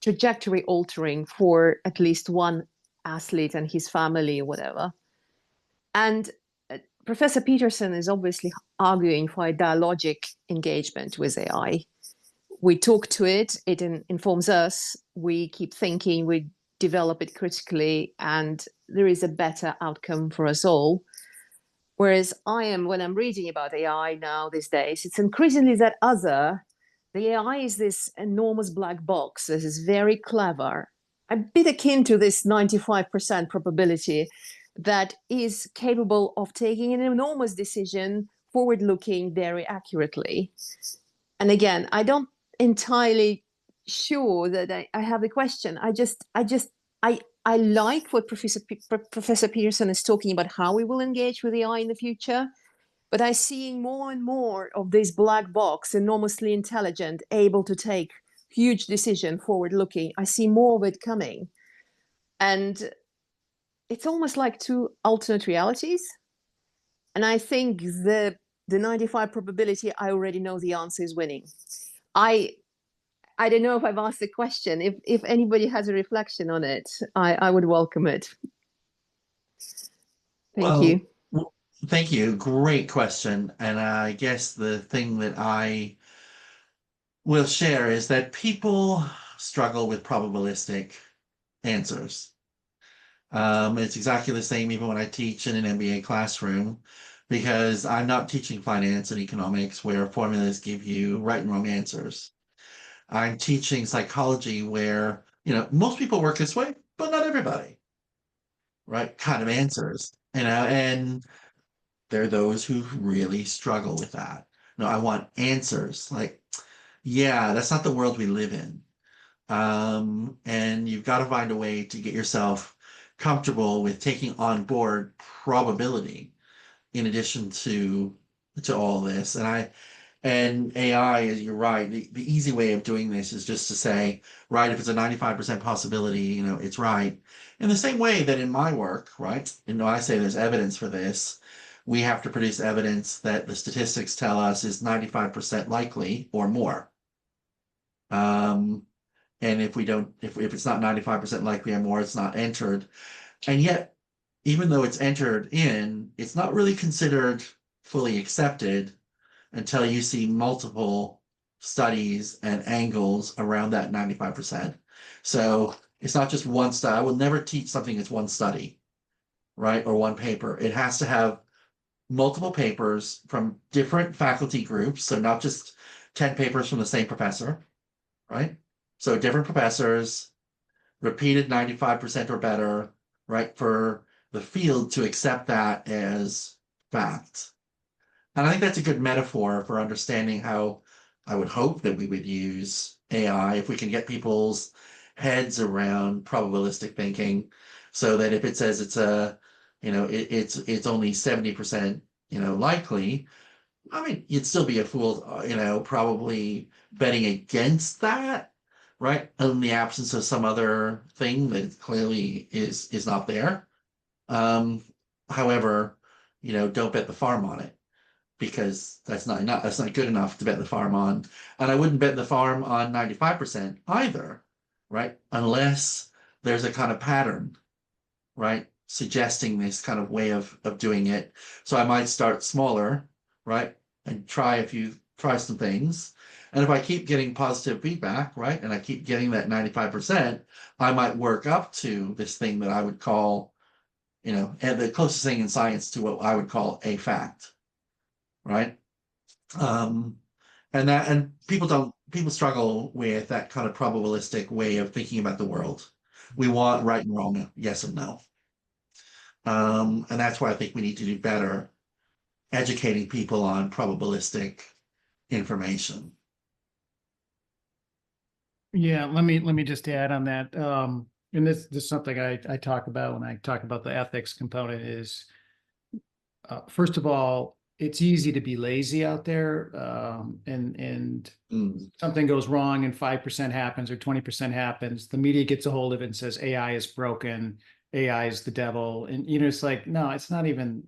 [SPEAKER 5] trajectory altering for at least one athlete and his family or whatever. And Professor Peterson is obviously arguing for a dialogic engagement with AI. We talk to it, it informs us, we keep thinking, we develop it critically, and there is a better outcome for us all. Whereas when I'm reading about AI now these days, it's increasingly that other. The AI is this enormous black box that is very clever, a bit akin to this 95% probability that is capable of taking an enormous decision, forward-looking very accurately. And again, I don't entirely sure that I have the question. I like what Professor Peterson is talking about, how we will engage with AI in the future. But I'm seeing more and more of this black box, enormously intelligent, able to take huge decision, forward-looking. I see more of it coming. And it's almost like two alternate realities. And I think the 95 probability, I already know the answer is winning. I don't know if I've asked the question. If anybody has a reflection on it, I would welcome it. Thank you.
[SPEAKER 3] Thank you. Great question. And I guess the thing that I will share is that people struggle with probabilistic answers. It's exactly the same even when I teach in an MBA classroom, because I'm not teaching finance and economics where formulas give you right and wrong answers. I'm teaching psychology where, most people work this way, but not everybody, right? Kind of answers, and there are those who really struggle with that. No, I want answers. Like, yeah, that's not the world we live in. And you've got to find a way to get yourself comfortable with taking on board probability in addition to all this. And And AI, you're right. The easy way of doing this is just to say, right, if it's a 95% possibility, you know, it's right. In the same way that in my work, right, and when I say there's evidence for this, we have to produce evidence that the statistics tell us is 95% likely or more. And if we don't, if it's not 95% likely or more, it's not entered. And yet, even though it's entered in, it's not really considered fully accepted until you see multiple studies and angles around that 95%. So it's not just one study. I will never teach something that's one study, right? Or one paper. It has to have multiple papers from different faculty groups. So not just 10 papers from the same professor, right? So different professors, repeated 95% or better, right? For the field to accept that as fact. And I think that's a good metaphor for understanding how I would hope that we would use AI if we can get people's heads around probabilistic thinking, so that if it says it's a, you know, it's only 70%, you know, likely, I mean, you'd still be a fool, you know, probably betting against that, right? In the absence of some other thing that clearly is not there. However, you know, don't bet the farm on it, because that's not good enough to bet the farm on. And I wouldn't bet the farm on 95% either, right? Unless there's a kind of pattern, right? Suggesting this kind of way of doing it. So I might start smaller, right? And try some things. And if I keep getting positive feedback, right? And I keep getting that 95%, I might work up to this thing that I would call, you know, and the closest thing in science to what I would call a fact. Right. And people struggle with that kind of probabilistic way of thinking about the world. We want right and wrong, yes and no. And that's why I think we need to do better educating people on probabilistic information.
[SPEAKER 2] Yeah, let me just add on that. And this is something I talk about when I talk about the ethics component is, first of all, it's easy to be lazy out there, and something goes wrong and 5% happens or 20% happens. The media gets a hold of it and says AI is broken, AI is the devil, and you know it's like, no, it's not even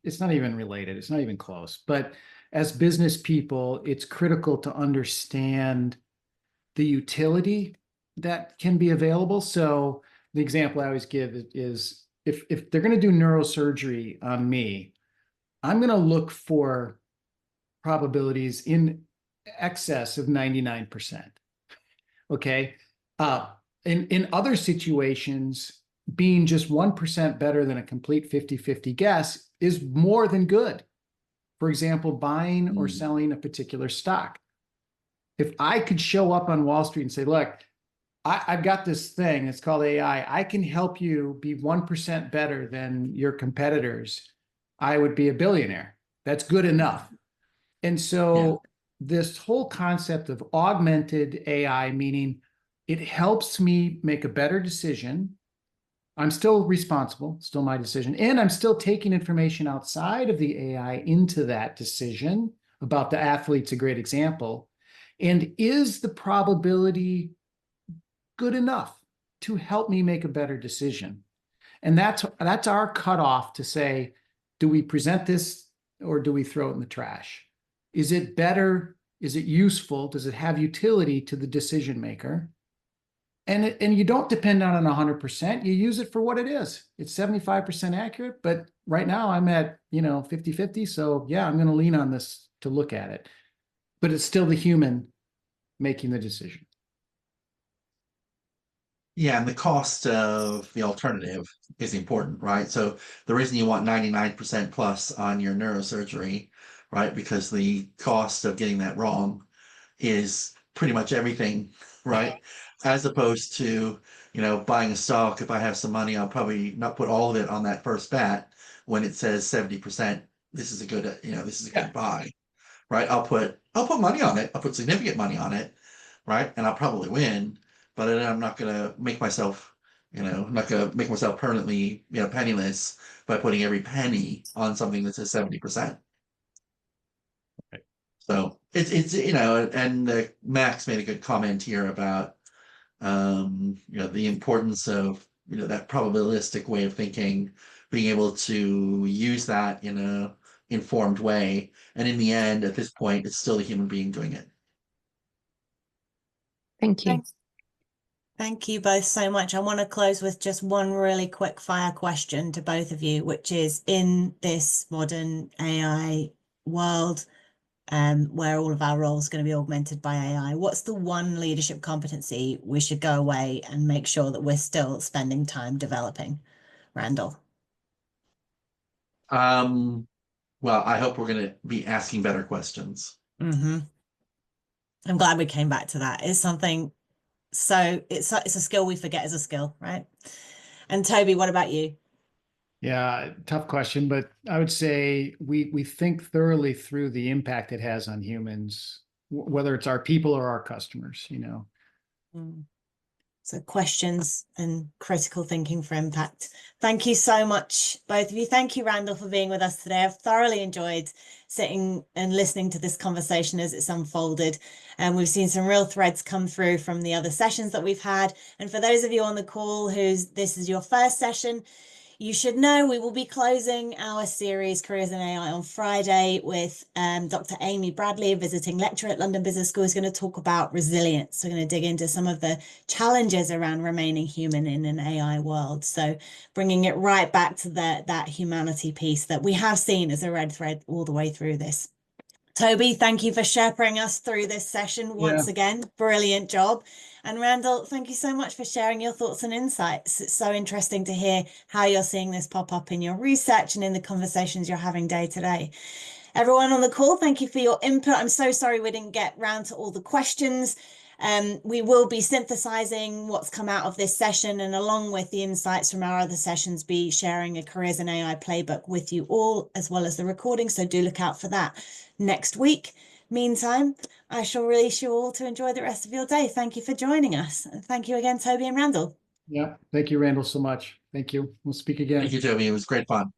[SPEAKER 2] related. It's not even close. But as business people, it's critical to understand the utility that can be available. So the example I always give is if they're going to do neurosurgery on me, I'm going to look for probabilities in excess of 99%. Okay. In other situations, being just 1% better than a complete 50-50 guess is more than good. For example, buying or selling a particular stock. If I could show up on Wall Street and say, look, I've got this thing, it's called AI. I can help you be 1% better than your competitors. I would be a billionaire. That's good enough. And so this whole concept of augmented AI, meaning it helps me make a better decision. I'm still responsible, still my decision, and I'm still taking information outside of the AI into that decision. About the athlete's a great example. And is the probability good enough to help me make a better decision? And that's our cutoff to say, do we present this or do we throw it in the trash? Is it better? Is it useful? Does it have utility to the decision maker? And you don't depend on it 100%. You use it for what it is. It's 75% accurate, but right now I'm at, 50-50. So yeah, I'm going to lean on this to look at it, but it's still the human making the decision.
[SPEAKER 3] Yeah, and the cost of the alternative is important, right? So the reason you want 99% plus on your neurosurgery, right? Because the cost of getting that wrong is pretty much everything, right? As opposed to, buying a stock. If I have some money, I'll probably not put all of it on that first bet when it says 70%. This is a good, good buy, right? I'll put money on it. I'll put significant money on it, right? And I'll probably win. But then I'm not going to make myself, permanently, penniless by putting every penny on something that says 70%. So it's and Max made a good comment here about the importance of that probabilistic way of thinking, being able to use that in a informed way, and in the end, at this point, it's still a human being doing it.
[SPEAKER 5] Thank you.
[SPEAKER 1] Thank you both so much. I want to close with just one really quick fire question to both of you, which is, in this modern AI world, where all of our roles are going to be augmented by AI, what's the one leadership competency we should go away and make sure that we're still spending time developing? Randall.
[SPEAKER 3] Well, I hope we're going to be asking better questions.
[SPEAKER 1] I'm glad we came back to that. It's something, so it's a skill we forget as a skill, right? And Toby, what about you?
[SPEAKER 2] Yeah, tough question, but I would say we think thoroughly through the impact it has on humans, whether it's our people or our customers,
[SPEAKER 1] So questions and critical thinking for impact. Thank you so much, both of you. Thank you, Randall, for being with us today. I've thoroughly enjoyed sitting and listening to this conversation as it's unfolded. And we've seen some real threads come through from the other sessions that we've had. And for those of you on the call this is your first session, you should know we will be closing our series Careers in AI on Friday with Dr. Amy Bradley, a visiting lecturer at London Business School, who's going to talk about resilience. We're going to dig into some of the challenges around remaining human in an AI world. So bringing it right back to that humanity piece that we have seen as a red thread all the way through this. Toby, thank you for shepherding us through this session once again. Brilliant job. And Randall, thank you so much for sharing your thoughts and insights. It's so interesting to hear how you're seeing this pop up in your research and in the conversations you're having day to day. Everyone on the call, thank you for your input. I'm so sorry we didn't get round to all the questions. We will be synthesizing what's come out of this session, and along with the insights from our other sessions, be sharing a Careers in AI playbook with you all, as well as the recording. So do look out for that next week. Meantime, I shall release you all to enjoy the rest of your day. Thank you for joining us. And thank you again, Toby and Randall.
[SPEAKER 2] Yeah. Thank you, Randall, so much. Thank you. We'll speak again.
[SPEAKER 3] Thank you, Toby. It was great fun.